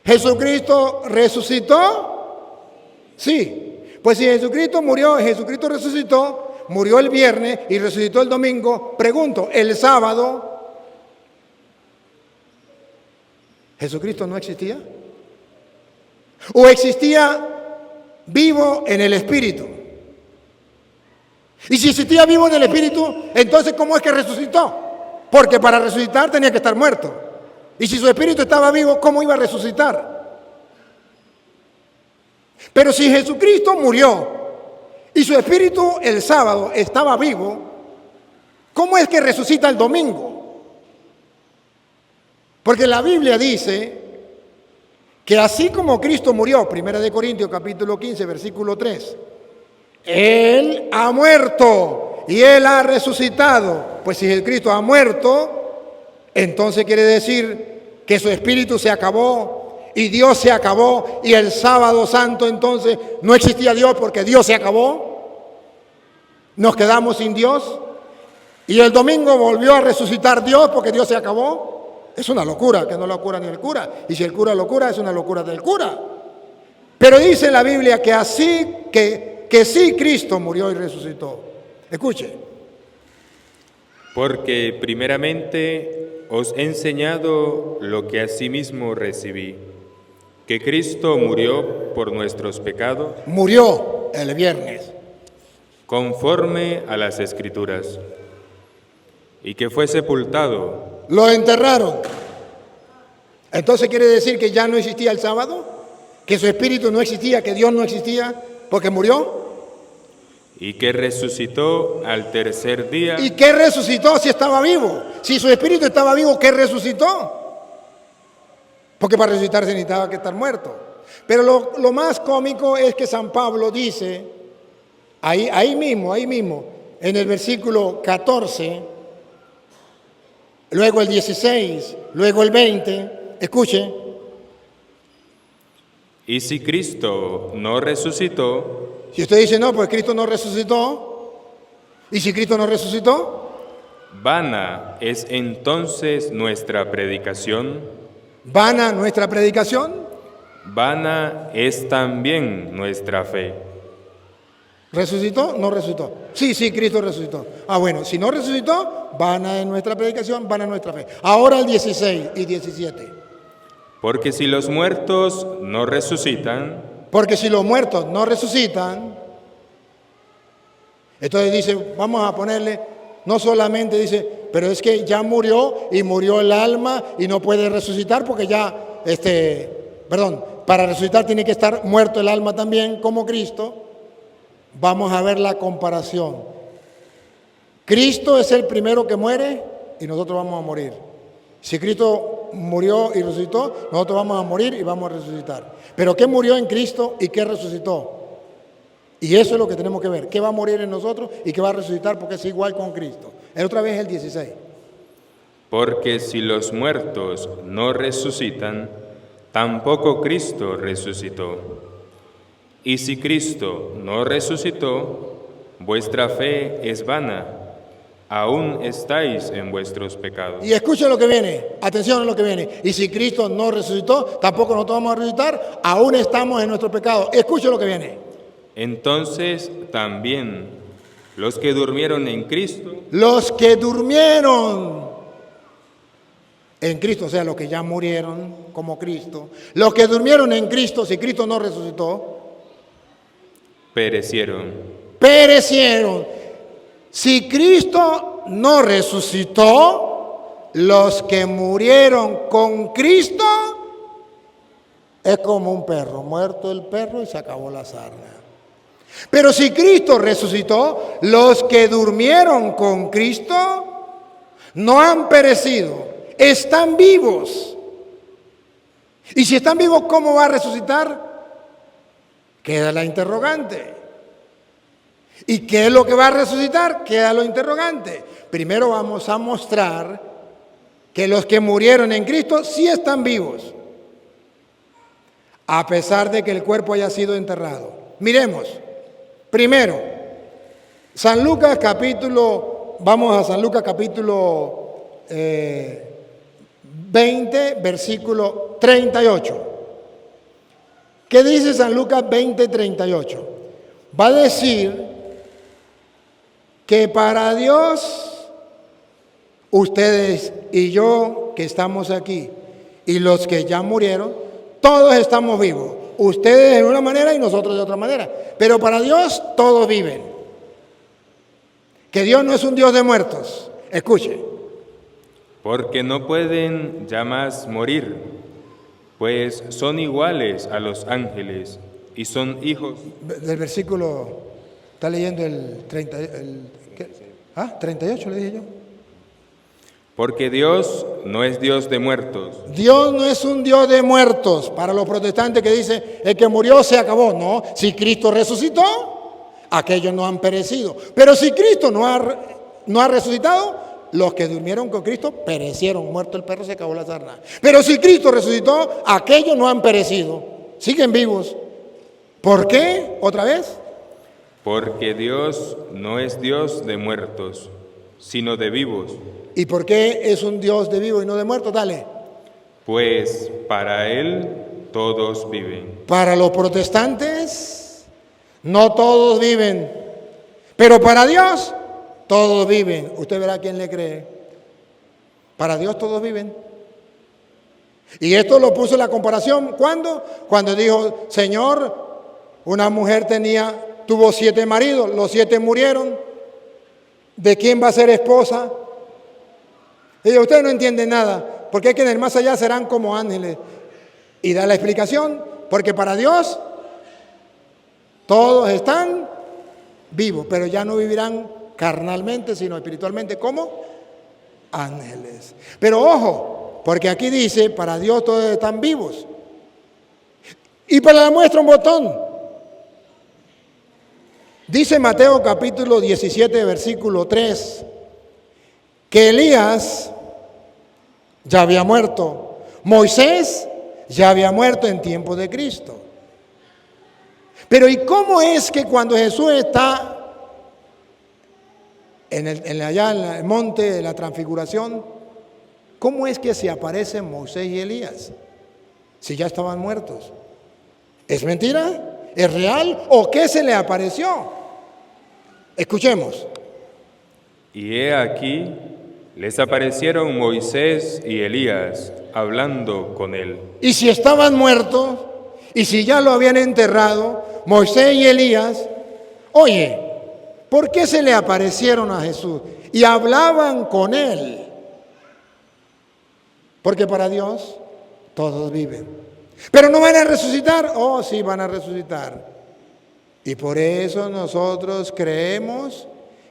S2: ¿Jesucristo resucitó? Sí. Pues si Jesucristo murió, Jesucristo resucitó, murió el viernes y resucitó el domingo, pregunto, ¿el sábado ¿Jesucristo no existía? ¿O existía vivo en el Espíritu? Y si existía vivo en el Espíritu, entonces ¿cómo es que resucitó? Porque para resucitar tenía que estar muerto. Y si su Espíritu estaba vivo, ¿cómo iba a resucitar? Pero si Jesucristo murió y su Espíritu el sábado estaba vivo, ¿cómo es que resucita el domingo? Porque la Biblia dice que así como Cristo murió, 1 Corintios capítulo 15, versículo 3, Él ha muerto y Él ha resucitado. Pues si el Cristo ha muerto, entonces quiere decir que su Espíritu se acabó y Dios se acabó, y el sábado santo entonces no existía Dios porque Dios se acabó. Nos quedamos sin Dios y el domingo volvió a resucitar Dios porque Dios se acabó. Es una locura, que no lo cura ni el cura. Y si el cura lo cura, es una locura del cura. Pero dice la Biblia que así, que sí Cristo murió y resucitó. Escuche.
S3: Porque primeramente os he enseñado lo que asimismo recibí, que Cristo murió por nuestros pecados.
S2: Murió el viernes.
S3: Conforme a las Escrituras, y que fue sepultado.
S2: Lo enterraron. Entonces quiere decir que ya no existía el sábado, que su Espíritu no existía, que Dios no existía, porque murió.
S3: Y que resucitó al tercer día.
S2: ¿Y qué resucitó si estaba vivo? Si su Espíritu estaba vivo, ¿qué resucitó? Porque para resucitar se necesitaba que estar muerto. Pero lo más cómico es que San Pablo dice, ahí mismo, en el versículo 14, luego el 16, luego el 20, escuche.
S3: Y si Cristo no resucitó.
S2: Si usted dice, no, pues Cristo no resucitó. ¿Y si Cristo no resucitó?
S3: Vana es entonces nuestra predicación.
S2: ¿Vana nuestra predicación?
S3: Vana es también nuestra fe.
S2: ¿Resucitó? ¿No resucitó? Sí, Cristo resucitó. Bueno, si no resucitó, vana es nuestra predicación, vana es nuestra fe. Ahora el 16 y 17.
S3: Porque si los muertos no resucitan.
S2: Porque si los muertos no resucitan, entonces dice, vamos a ponerle, no solamente dice, pero es que ya murió y murió el alma y no puede resucitar porque ya, para resucitar tiene que estar muerto el alma también como Cristo. Vamos a ver la comparación. Cristo es el primero que muere y nosotros vamos a morir. Si Cristo murió y resucitó, nosotros vamos a morir y vamos a resucitar. Pero ¿qué murió en Cristo y qué resucitó? Y eso es lo que tenemos que ver. ¿Qué va a morir en nosotros y qué va a resucitar? Porque es igual con Cristo. Otra vez el 16.
S3: Porque si los muertos no resucitan, tampoco Cristo resucitó. Y si Cristo no resucitó, vuestra fe es vana. Aún estáis en vuestros pecados.
S2: Y escuchen lo que viene, atención a lo que viene. Y si Cristo no resucitó, tampoco nosotros vamos a resucitar, aún estamos en nuestros pecados. Escuchen lo que viene.
S3: Entonces también los que durmieron en Cristo.
S2: Los que durmieron en Cristo, o sea, los que ya murieron como Cristo. Los que durmieron en Cristo, si Cristo no resucitó.
S3: Perecieron.
S2: Si Cristo no resucitó, los que murieron con Cristo es como un perro, muerto el perro y se acabó la sarna. Pero si Cristo resucitó, los que durmieron con Cristo no han perecido, están vivos. Y si están vivos, ¿cómo va a resucitar? Queda la interrogante. ¿Y qué es lo que va a resucitar? Queda lo interrogante. Primero vamos a mostrar que los que murieron en Cristo sí están vivos, a pesar de que el cuerpo haya sido enterrado. Miremos, primero, San Lucas capítulo 20, versículo 38. ¿Qué dice San Lucas 20, 38? Va a decir que para Dios, ustedes y yo que estamos aquí, Y los que ya murieron, todos estamos vivos. Ustedes de una manera y nosotros de otra manera. Pero para Dios todos viven. Que Dios no es un Dios de muertos. Escuche.
S3: Porque no pueden ya más morir, pues son iguales a los ángeles y son hijos.
S2: Del versículo, está leyendo el 30, ¿qué? 38 le dije yo.
S3: Porque Dios no es Dios de muertos.
S2: Dios no es un Dios de muertos. Para los protestantes que dicen, el que murió se acabó. No, si Cristo resucitó, aquellos no han perecido. Pero si Cristo no ha resucitado, los que durmieron con Cristo perecieron. Muerto el perro, se acabó la sarna. Pero si Cristo resucitó, aquellos no han perecido. Siguen vivos. ¿Por qué? ¿Otra vez?
S3: Porque Dios no es Dios de muertos, sino de vivos.
S2: ¿Y por qué es un Dios de vivos y no de muertos? Dale.
S3: Pues para Él todos viven.
S2: Para los protestantes, no todos viven. Pero para Dios, todos viven. Usted verá quién le cree. Para Dios todos viven. Y esto lo puso en la comparación. ¿Cuándo? Cuando dijo, Señor, una mujer tuvo 7 maridos, los 7 murieron. ¿De quién va a ser esposa? Y usted no entiende nada, porque es que en el más allá serán como ángeles. Y da la explicación, porque para Dios todos están vivos, pero ya no vivirán carnalmente, sino espiritualmente como ángeles. Pero ojo, porque aquí dice, para Dios todos están vivos. Y para la muestra un botón. Dice Mateo capítulo 17, versículo 3, que Elías ya había muerto, Moisés ya había muerto en tiempo de Cristo. Pero ¿y cómo es que cuando Jesús está allá en el monte de la transfiguración, cómo es que se aparecen Moisés y Elías si ya estaban muertos? ¿Es mentira? ¿Es real? ¿O qué se le apareció? Escuchemos.
S3: Y he aquí, les aparecieron Moisés y Elías hablando con él.
S2: Y si estaban muertos, y si ya lo habían enterrado, Moisés y Elías, oye, ¿por qué se le aparecieron a Jesús? Y hablaban con él. Porque para Dios todos viven. ¿Pero no van a resucitar? Oh, sí, van a resucitar. Y por eso nosotros creemos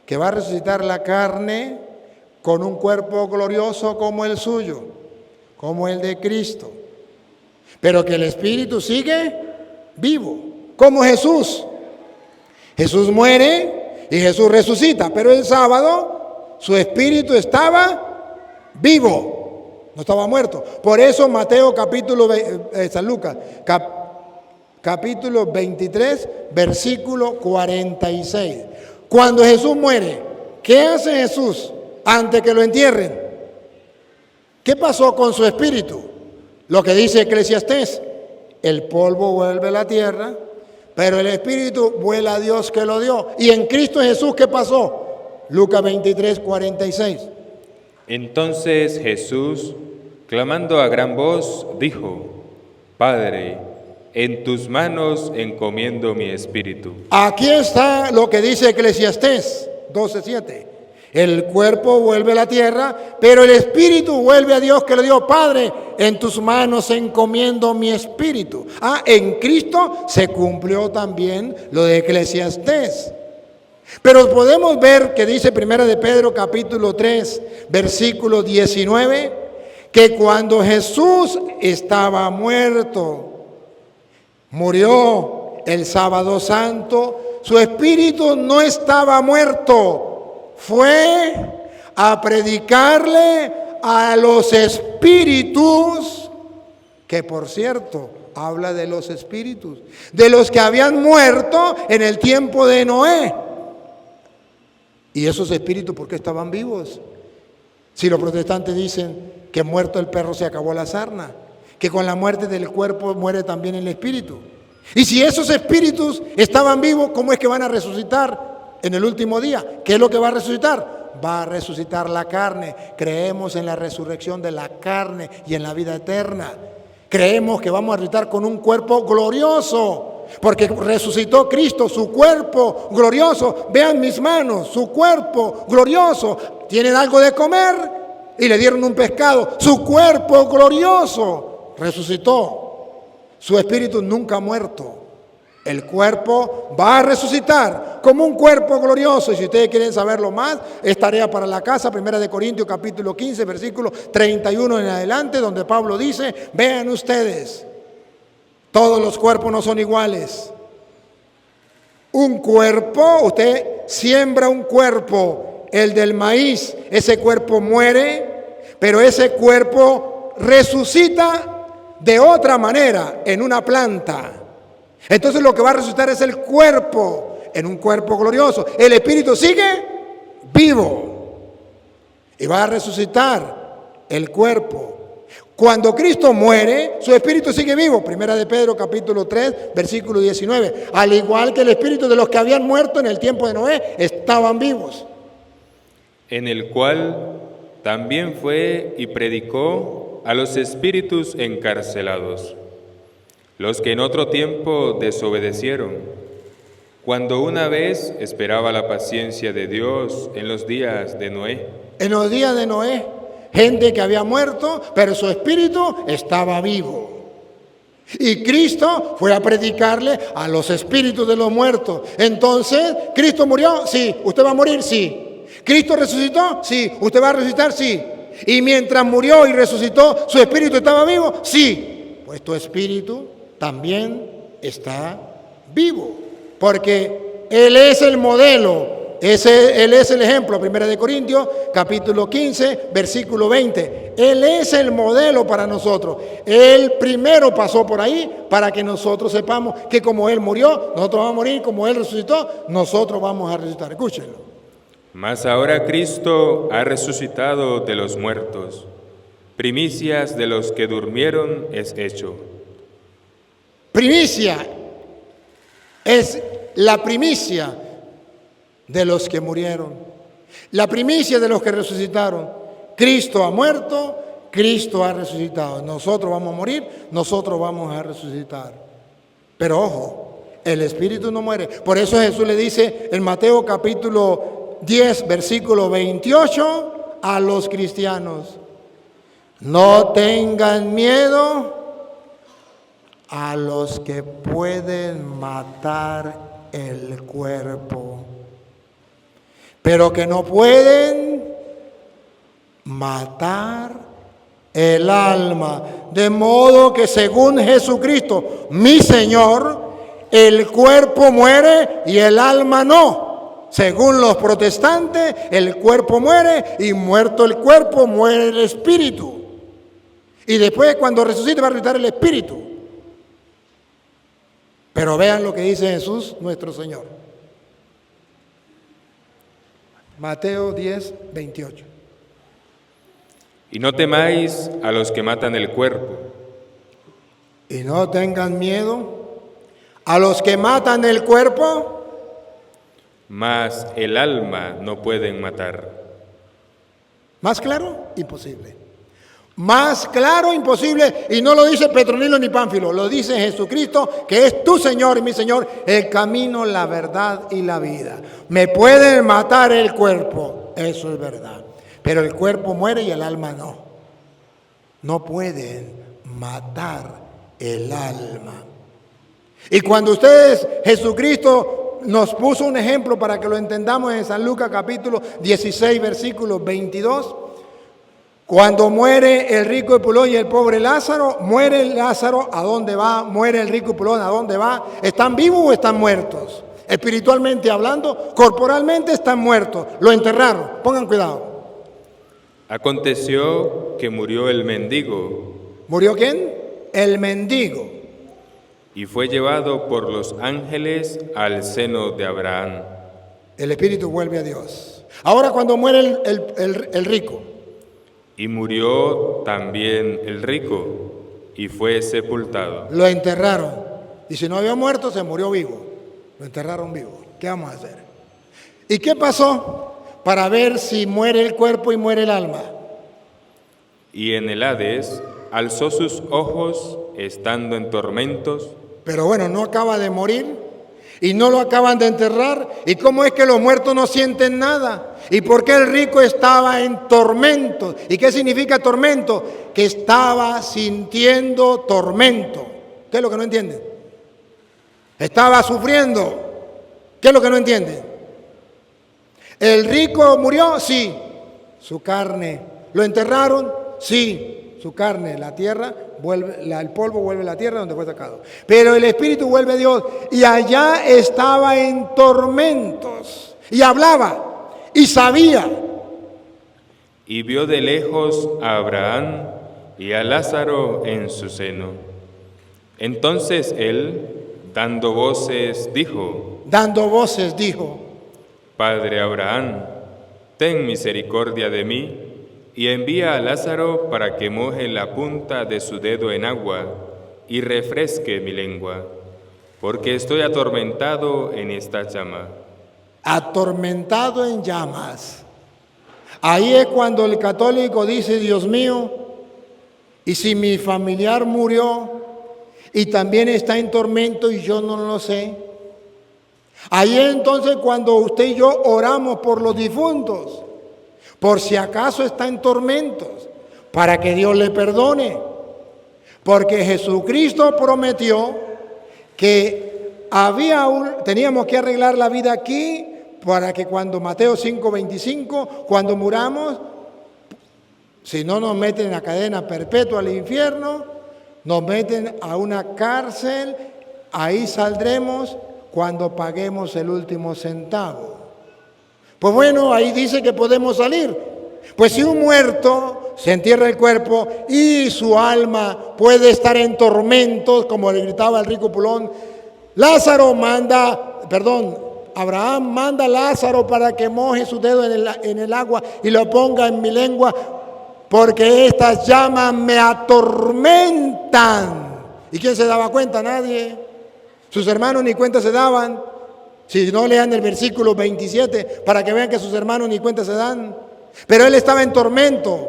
S2: que va a resucitar la carne con un cuerpo glorioso como el suyo, como el de Cristo. Pero que el Espíritu sigue vivo, como Jesús. Jesús muere y Jesús resucita, pero el sábado su Espíritu estaba vivo, no estaba muerto. Por eso Mateo San Lucas, capítulo 23, versículo 46. Cuando Jesús muere, ¿qué hace Jesús antes que lo entierren? ¿Qué pasó con su espíritu? Lo que dice Eclesiastés, el polvo vuelve a la tierra, pero el espíritu vuela a Dios que lo dio. Y en Cristo Jesús, ¿qué pasó? Lucas 23, 46.
S3: Entonces Jesús, clamando a gran voz, dijo, Padre, en tus manos encomiendo mi espíritu.
S2: Aquí está lo que dice Eclesiastés 12:7. El cuerpo vuelve a la tierra, pero el espíritu vuelve a Dios que le dio. Padre, en tus manos encomiendo mi espíritu. En Cristo se cumplió también lo de Eclesiastés. Pero podemos ver que dice 1 de Pedro capítulo 3, versículo 19, que cuando Jesús estaba muerto, murió el sábado santo, su espíritu no estaba muerto, fue a predicarle a los espíritus, que por cierto, habla de los espíritus, de los que habían muerto en el tiempo de Noé. ¿Y esos espíritus por qué estaban vivos? Si los protestantes dicen que muerto el perro se acabó la sarna, que con la muerte del cuerpo muere también el espíritu. Y si esos espíritus estaban vivos, ¿cómo es que van a resucitar en el último día? ¿Qué es lo que va a resucitar? va a resucitar la carne. Creemos en la resurrección de la carne y en la vida eterna. Creemos que vamos a resucitar con un cuerpo glorioso, porque resucitó Cristo, su cuerpo glorioso. Vean mis manos, su cuerpo glorioso. Tienen algo de comer y le dieron un pescado. Su cuerpo glorioso resucitó. Su espíritu nunca ha muerto. El cuerpo va a resucitar como un cuerpo glorioso. Y si ustedes quieren saberlo más, es tarea para la casa. 1 Corintios capítulo 15, versículo 31 en adelante, donde Pablo dice: vean ustedes, todos los cuerpos no son iguales. Un cuerpo, usted siembra un cuerpo, el del maíz, ese cuerpo muere, pero ese cuerpo resucita de otra manera en una planta. Entonces lo que va a resucitar es el cuerpo, en un cuerpo glorioso. El espíritu sigue vivo y va a resucitar el cuerpo. Cuando Cristo muere, su espíritu sigue vivo. 1 de Pedro capítulo 3, versículo 19. Al igual que el espíritu de los que habían muerto en el tiempo de Noé, estaban vivos.
S3: En el cual también fue y predicó a los espíritus encarcelados, los que en otro tiempo desobedecieron, cuando una vez esperaba la paciencia de Dios en los días de Noé.
S2: En los días de Noé, gente que había muerto, pero su espíritu estaba vivo. Y Cristo fue a predicarle a los espíritus de los muertos. Entonces, ¿Cristo murió? Sí. ¿Usted va a morir? Sí. ¿Cristo resucitó? Sí. ¿Usted va a resucitar? Sí. Y mientras murió y resucitó, ¿su espíritu estaba vivo? Sí. Pues tu espíritu también está vivo, porque Él es el modelo, Él es el ejemplo. 1 Corintios capítulo 15, versículo 20. Él es el modelo para nosotros. Él primero pasó por ahí para que nosotros sepamos que como Él murió, nosotros vamos a morir, como Él resucitó, nosotros vamos a resucitar. Escúchenlo.
S3: Mas ahora Cristo ha resucitado de los muertos, primicias de los que durmieron es hecho. Primicia
S2: es la primicia de los que murieron, la primicia de los que resucitaron. Cristo ha muerto, Cristo ha resucitado. Nosotros vamos a morir, nosotros vamos a resucitar. Pero ojo, el espíritu no muere. Por eso Jesús le dice en Mateo capítulo 10, versículo 28 a los cristianos: no tengan miedo a los que pueden matar el cuerpo, pero que no pueden matar el alma. De modo que según Jesucristo, mi Señor, el cuerpo muere y el alma no. Según los protestantes, el cuerpo muere y muerto el cuerpo, muere el espíritu. Y después cuando resucite va a resucitar el espíritu. Pero vean lo que dice Jesús, nuestro Señor. Mateo 10, 28.
S3: Y no temáis a los que matan el cuerpo.
S2: Y no tengan miedo a los que matan el cuerpo,
S3: mas el alma no pueden matar.
S2: ¿Más claro? Imposible. Más claro, imposible. Y no lo dice Petronilo ni Pánfilo, lo dice Jesucristo, que es tu Señor y mi Señor, el camino, la verdad y la vida. Me pueden matar el cuerpo, eso es verdad, pero el cuerpo muere y el alma no. No pueden matar el alma. Y cuando ustedes, Jesucristo nos puso un ejemplo para que lo entendamos en San Lucas capítulo 16, versículo 22. Cuando muere el rico Epulón y el pobre Lázaro, muere Lázaro, ¿a dónde va? Muere el rico Epulón, ¿a dónde va? ¿Están vivos o están muertos? Espiritualmente hablando, corporalmente están muertos. Lo enterraron. Pongan cuidado.
S3: Aconteció que murió el mendigo.
S2: ¿Murió quién? El mendigo.
S3: Y fue llevado por los ángeles al seno de Abraham.
S2: El espíritu vuelve a Dios. Ahora cuando muere el rico.
S3: Y murió también el rico, y fue sepultado.
S2: Lo enterraron. Y si no había muerto, se murió vivo. Lo enterraron vivo. ¿Qué vamos a hacer? ¿Y qué pasó? para ver si muere el cuerpo y muere el alma.
S3: Y en el Hades alzó sus ojos estando en tormentos.
S2: Pero bueno, no acaba de morir y no lo acaban de enterrar. ¿Y cómo es que los muertos no sienten nada? ¿Y por qué el rico estaba en tormentos? ¿Y qué significa tormento? Que estaba sintiendo tormento. ¿Qué es lo que no entienden? Estaba sufriendo. ¿Qué es lo que no entienden? ¿El rico murió? Sí. Su carne. ¿Lo enterraron? Sí. Su carne, la tierra, el polvo vuelve a la tierra donde fue sacado. Pero el espíritu vuelve a Dios. Y allá estaba en tormentos. Y hablaba. Y sabía.
S3: Y vio de lejos a Abraham y a Lázaro en su seno. Entonces él, dando voces, dijo: Padre Abraham, ten misericordia de mí, y envía a Lázaro para que moje la punta de su dedo en agua y refresque mi lengua, porque estoy atormentado en esta llama.
S2: Atormentado en llamas. Ahí es cuando el católico dice: Dios mío, y si mi familiar murió y también está en tormento y yo no lo sé. Ahí es entonces cuando usted y yo oramos por los difuntos, por si acaso está en tormentos, para que Dios le perdone. Porque Jesucristo prometió que teníamos que arreglar la vida aquí, para que cuando Mateo 5:25, cuando muramos, si no nos meten en la cadena perpetua al infierno, nos meten a una cárcel, ahí saldremos cuando paguemos el último centavo. Pues bueno, ahí dice que podemos salir. Pues si un muerto se entierra el cuerpo y su alma puede estar en tormentos, como le gritaba el rico Pulón, Abraham manda a Lázaro para que moje su dedo en el agua y lo ponga en mi lengua, porque estas llamas me atormentan. ¿Y quién se daba cuenta? Nadie. Sus hermanos ni cuenta se daban. Si no, lean el versículo 27 para que vean que sus hermanos ni cuenta se dan. Pero él estaba en tormento.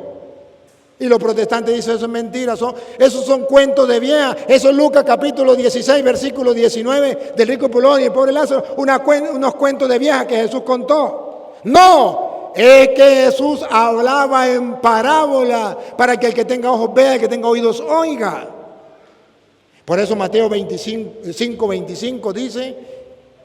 S2: Y los protestantes dicen: eso es mentira, esos son cuentos de vieja. Eso es Lucas capítulo 16, versículo 19 del rico Pulón y el pobre Lázaro. Unos cuentos de vieja que Jesús contó. No, es que Jesús hablaba en parábola para que el que tenga ojos vea, el que tenga oídos oiga. Por eso Mateo 5:25 dice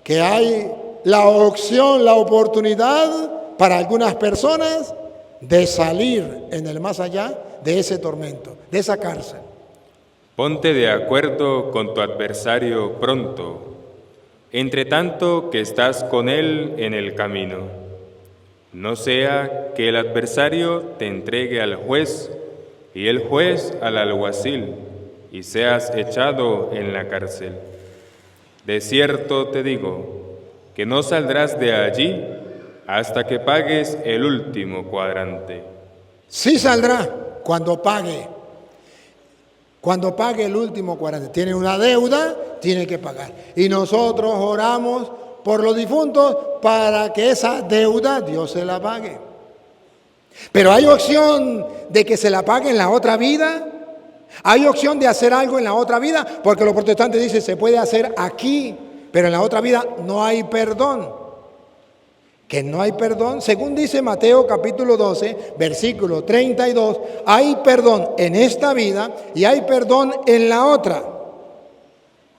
S2: que hay la opción, la oportunidad para algunas personas de salir en el más allá de ese tormento, de esa cárcel.
S3: Ponte de acuerdo con tu adversario pronto, entre tanto que estás con él en el camino. No sea que el adversario te entregue al juez y el juez al alguacil y seas echado en la cárcel. De cierto te digo que no saldrás de allí hasta que pagues el último cuadrante.
S2: Sí saldrá cuando pague el último cuadrante. Tiene una deuda, tiene que pagar. Y nosotros oramos por los difuntos para que esa deuda Dios se la pague. Pero hay opción de que se la pague en la otra vida. Hay opción de hacer algo en la otra vida, porque los protestantes dicen se puede hacer aquí, pero en la otra vida no hay perdón. Que no hay perdón, según dice Mateo capítulo 12, versículo 32, hay perdón en esta vida y hay perdón en la otra,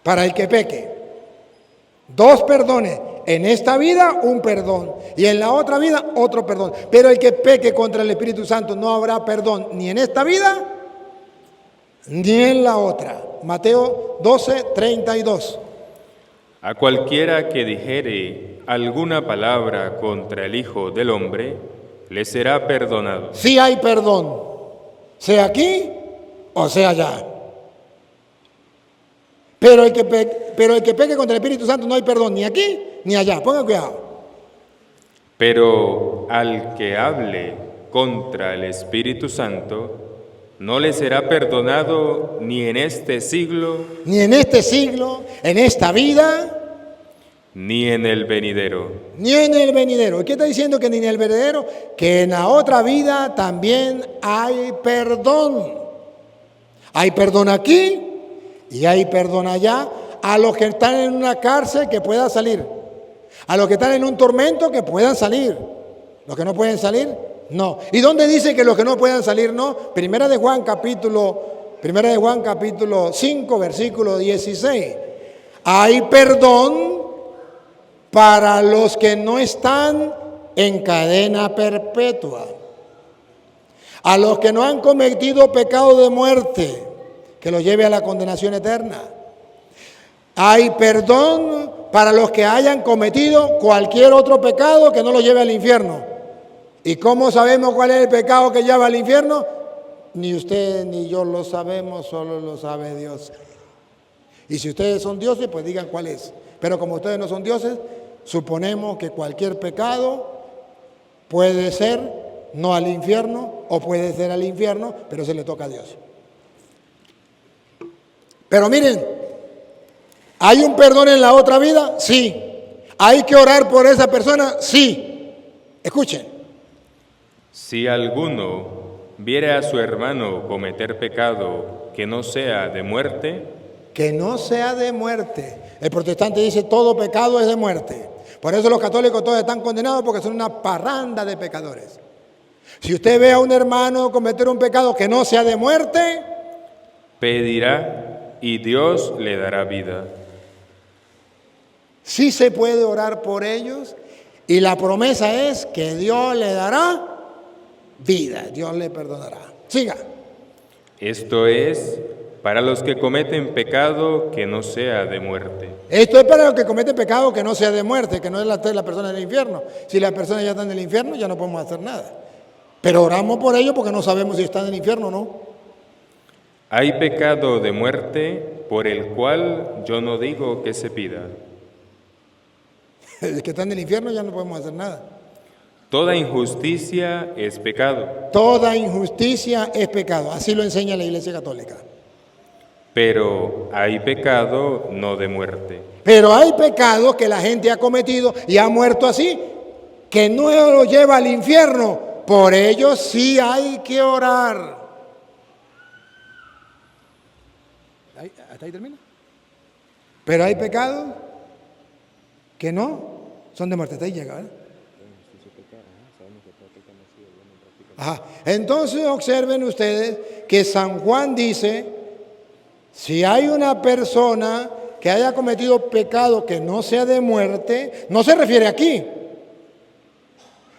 S2: para el que peque. 2 perdones, en esta vida un perdón y en la otra vida otro perdón. Pero el que peque contra el Espíritu Santo no habrá perdón ni en esta vida ni en la otra. Mateo 12, 32.
S3: A cualquiera que dijere alguna palabra contra el Hijo del Hombre, le será perdonado.
S2: Sí hay perdón, sea aquí o sea allá. Pero el que peque contra el Espíritu Santo no hay perdón ni aquí ni allá. Pongan cuidado.
S3: Pero al que hable contra el Espíritu Santo, no le será perdonado ni en este siglo,
S2: ni en este siglo, en esta vida,
S3: ni en el venidero.
S2: Ni en el venidero. ¿Y qué está diciendo que ni en el venidero? Que en la otra vida también hay perdón. Hay perdón aquí y hay perdón allá. A los que están en una cárcel que puedan salir. A los que están en un tormento que puedan salir. Los que no pueden salir, no. ¿Y dónde dice que los que no puedan salir no? Primera de Juan capítulo 5, versículo 16. Hay perdón para los que no están en cadena perpetua. A los que no han cometido pecado de muerte, que los lleve a la condenación eterna. Hay perdón para los que hayan cometido cualquier otro pecado que no los lleve al infierno. ¿Y cómo sabemos cuál es el pecado que lleva al infierno? Ni usted ni yo lo sabemos, solo lo sabe Dios. Y si ustedes son dioses, pues digan cuál es. Pero como ustedes no son dioses, suponemos que cualquier pecado puede ser no al infierno o puede ser al infierno, pero se le toca a Dios. Pero miren, ¿hay un perdón en la otra vida? Sí. ¿Hay que orar por esa persona? Sí. Escuchen.
S3: Si alguno viere a su hermano cometer pecado que no sea de muerte,
S2: que no sea de muerte. El protestante dice todo pecado es de muerte. Por eso los católicos todos están condenados porque son una parranda de pecadores. Si usted ve a un hermano cometer un pecado que no sea de muerte,
S3: pedirá y Dios le dará vida.
S2: Sí se puede orar por ellos y la promesa es que Dios le dará vida, Dios le perdonará. Siga.
S3: Esto es para los que cometen pecado que no sea de muerte.
S2: Esto es para los que cometen pecado que no sea de muerte, que no es la persona del infierno. Si la persona ya está en el infierno, ya no podemos hacer nada. Pero oramos por ellos porque no sabemos si están en el infierno o no.
S3: Hay pecado de muerte por el cual yo no digo que se pida.
S2: El que está en el infierno ya no podemos hacer nada.
S3: Toda injusticia es pecado.
S2: Toda injusticia es pecado. Así lo enseña la Iglesia Católica.
S3: Pero hay pecado no de muerte.
S2: Pero hay pecados que la gente ha cometido y ha muerto así, que no lo lleva al infierno. Por ello sí hay que orar. ¿Hasta ahí termina? Pero hay pecados que no son de muerte. Hasta ahí llega, ¿verdad? Ajá. Entonces observen ustedes que San Juan dice, si hay una persona que haya cometido pecado que no sea de muerte, no se refiere aquí.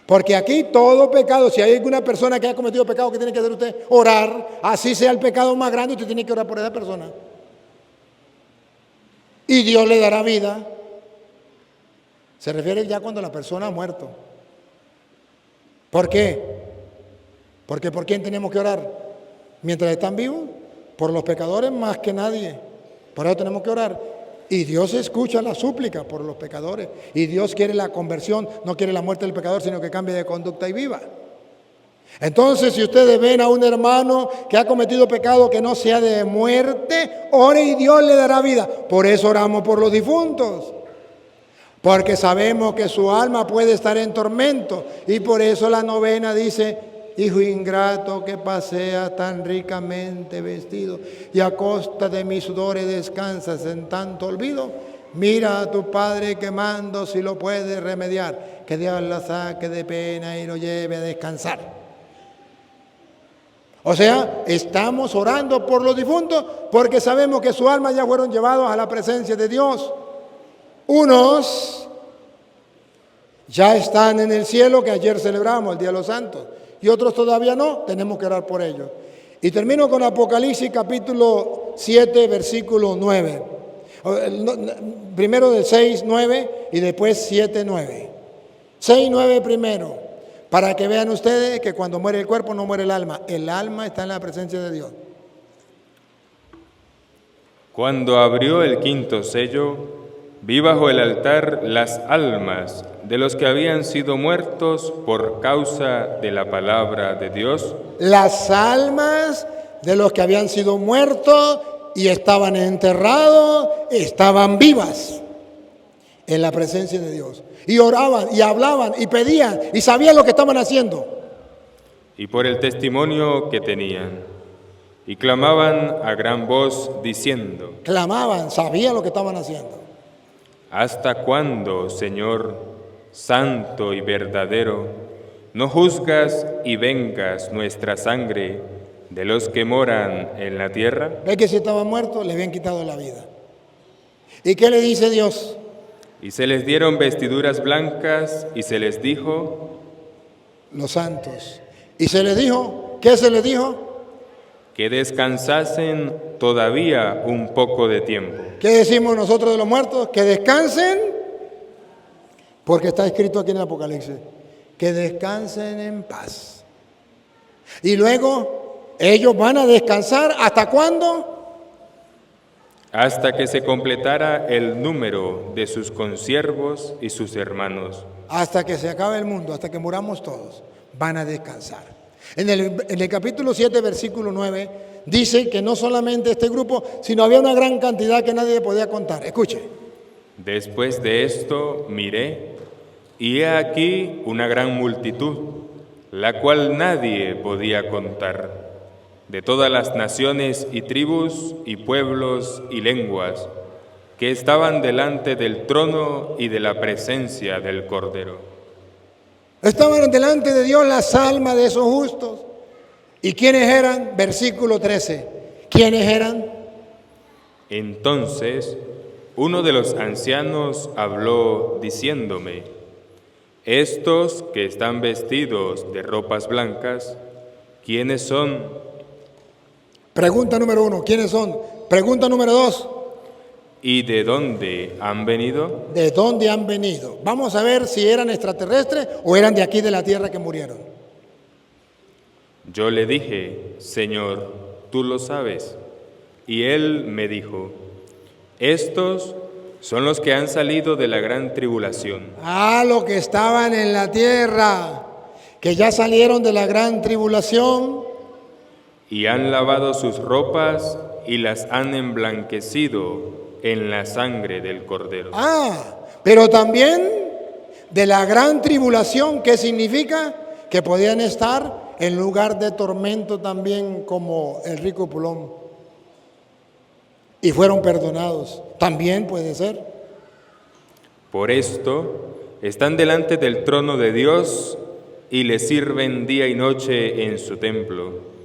S2: Porque aquí todo pecado, si hay alguna persona que haya cometido pecado, ¿qué tiene que hacer usted? Orar, así sea el pecado más grande, usted tiene que orar por esa persona. Y Dios le dará vida. Se refiere ya cuando la persona ha muerto. ¿Por qué? Porque ¿por quién tenemos que orar? Mientras están vivos, por los pecadores más que nadie. Por eso tenemos que orar. Y Dios escucha la súplica por los pecadores. Y Dios quiere la conversión, no quiere la muerte del pecador, sino que cambie de conducta y viva. Entonces, si ustedes ven a un hermano que ha cometido pecado que no sea de muerte, ore y Dios le dará vida. Por eso oramos por los difuntos. Porque sabemos que su alma puede estar en tormento. Y por eso la novena dice: hijo ingrato que paseas tan ricamente vestido y a costa de mis sudores descansas en tanto olvido. Mira a tu padre quemando si lo puedes remediar, que Dios la saque de pena y lo lleve a descansar. O sea, estamos orando por los difuntos porque sabemos que su alma ya fueron llevados a la presencia de Dios. Unos ya están en el cielo, que ayer celebramos el Día de los Santos, y otros todavía no, tenemos que orar por ellos. Y termino con Apocalipsis capítulo 7, versículo 9. Primero del 6, 9 y después 7, 9. 6, 9 primero, para que vean ustedes que cuando muere el cuerpo no muere el alma está en la presencia de Dios.
S3: Cuando abrió el quinto sello, vi bajo el altar las almas de los que habían sido muertos por causa de la palabra de Dios.
S2: Las almas de los que habían sido muertos y estaban enterrados, estaban vivas. en la presencia de Dios. Y oraban, y hablaban, y pedían, y sabían lo que estaban haciendo.
S3: Y por el testimonio que tenían. Y clamaban a gran voz diciendo:
S2: Clamaban, sabían lo que estaban haciendo.
S3: ¿Hasta cuándo, Señor, santo y verdadero, no juzgas y vengas nuestra sangre de los que moran en la tierra?
S2: Ve que si estaban muertos, le habían quitado la vida. ¿Y qué le dice Dios?
S3: Y se les dieron vestiduras blancas y se les dijo:
S2: Los santos. Y se les dijo, ¿qué se les dijo?
S3: Que descansasen todavía un poco de tiempo.
S2: ¿Qué decimos nosotros de los muertos? Que descansen, porque está escrito aquí en el Apocalipsis, que descansen en paz. Y luego ellos van a descansar, ¿hasta cuándo?
S3: Hasta que se completara el número de sus consiervos y sus hermanos.
S2: Hasta que se acabe el mundo, hasta que muramos todos, van a descansar. En el capítulo 7, versículo 9, dice que no solamente este grupo, sino había una gran cantidad que nadie podía contar. Escuche.
S3: Después de esto miré, y he aquí una gran multitud, la cual nadie podía contar, de todas las naciones y tribus y pueblos y lenguas, que estaban delante del trono y de la presencia del Cordero.
S2: Estaban delante de Dios las almas de esos justos. ¿Y quiénes eran? Versículo 13. ¿Quiénes eran?
S3: Entonces uno de los ancianos habló diciéndome: estos que están vestidos de ropas blancas, ¿quiénes son?
S2: Pregunta número 1, ¿quiénes son? Pregunta número 2.
S3: ¿Y de dónde han venido?
S2: ¿De dónde han venido? Vamos a ver si eran extraterrestres o eran de aquí de la tierra que murieron.
S3: Yo le dije: Señor, tú lo sabes. Y él me dijo: estos son los que han salido de la gran tribulación.
S2: Los que estaban en la tierra, que ya salieron de la gran tribulación.
S3: Y han lavado sus ropas y las han emblanquecido en la sangre del Cordero.
S2: Pero también de la gran tribulación, ¿qué significa? Que podían estar en lugar de tormento también, como el rico Pulón. Y fueron perdonados. También puede ser.
S3: Por esto están delante del trono de Dios y le sirven día y noche en su templo.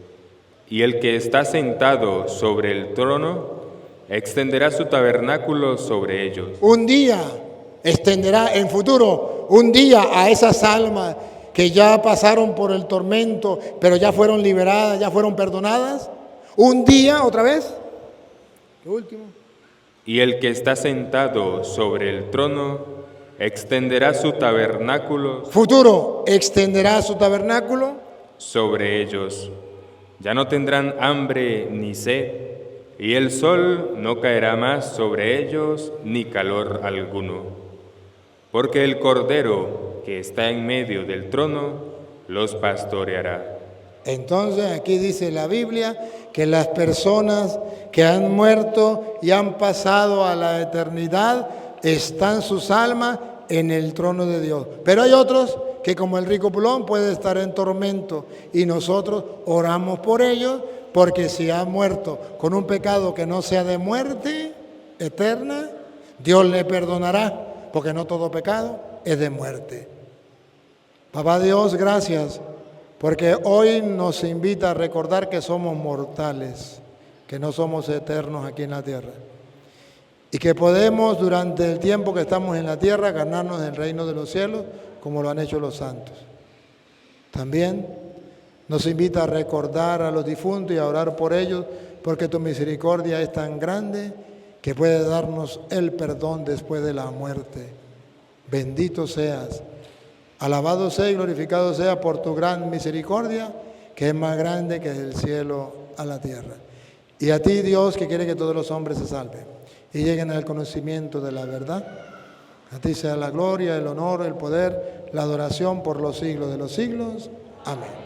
S3: Y el que está sentado sobre el trono extenderá su tabernáculo sobre ellos.
S2: Un día extenderá, en futuro, un día a esas almas que ya pasaron por el tormento, pero ya fueron liberadas, ya fueron perdonadas. Un día, otra vez. ¿Qué último?
S3: Y el que está sentado sobre el trono extenderá su tabernáculo.
S2: Futuro, extenderá su tabernáculo
S3: sobre ellos. Ya no tendrán hambre ni sed, y el sol no caerá más sobre ellos, ni calor alguno. Porque el Cordero que está en medio del trono los pastoreará.
S2: Entonces aquí dice la Biblia que las personas que han muerto y han pasado a la eternidad, están sus almas en el trono de Dios. Pero hay otros que, como el rico Pulón, puede estar en tormento, y nosotros oramos por ellos, porque si ha muerto con un pecado que no sea de muerte eterna, Dios le perdonará, porque no todo pecado es de muerte. Papá Dios, gracias, porque hoy nos invita a recordar que somos mortales, que no somos eternos aquí en la tierra, y que podemos, durante el tiempo que estamos en la tierra, ganarnos el reino de los cielos, como lo han hecho los santos. También nos invita a recordar a los difuntos y a orar por ellos, porque tu misericordia es tan grande que puede darnos el perdón después de la muerte. Bendito seas, alabado sea y glorificado sea por tu gran misericordia, que es más grande que del cielo a la tierra. Y a ti, Dios, que quiere que todos los hombres se salven y lleguen al conocimiento de la verdad. A ti sea la gloria, el honor, el poder, la adoración por los siglos de los siglos. Amén.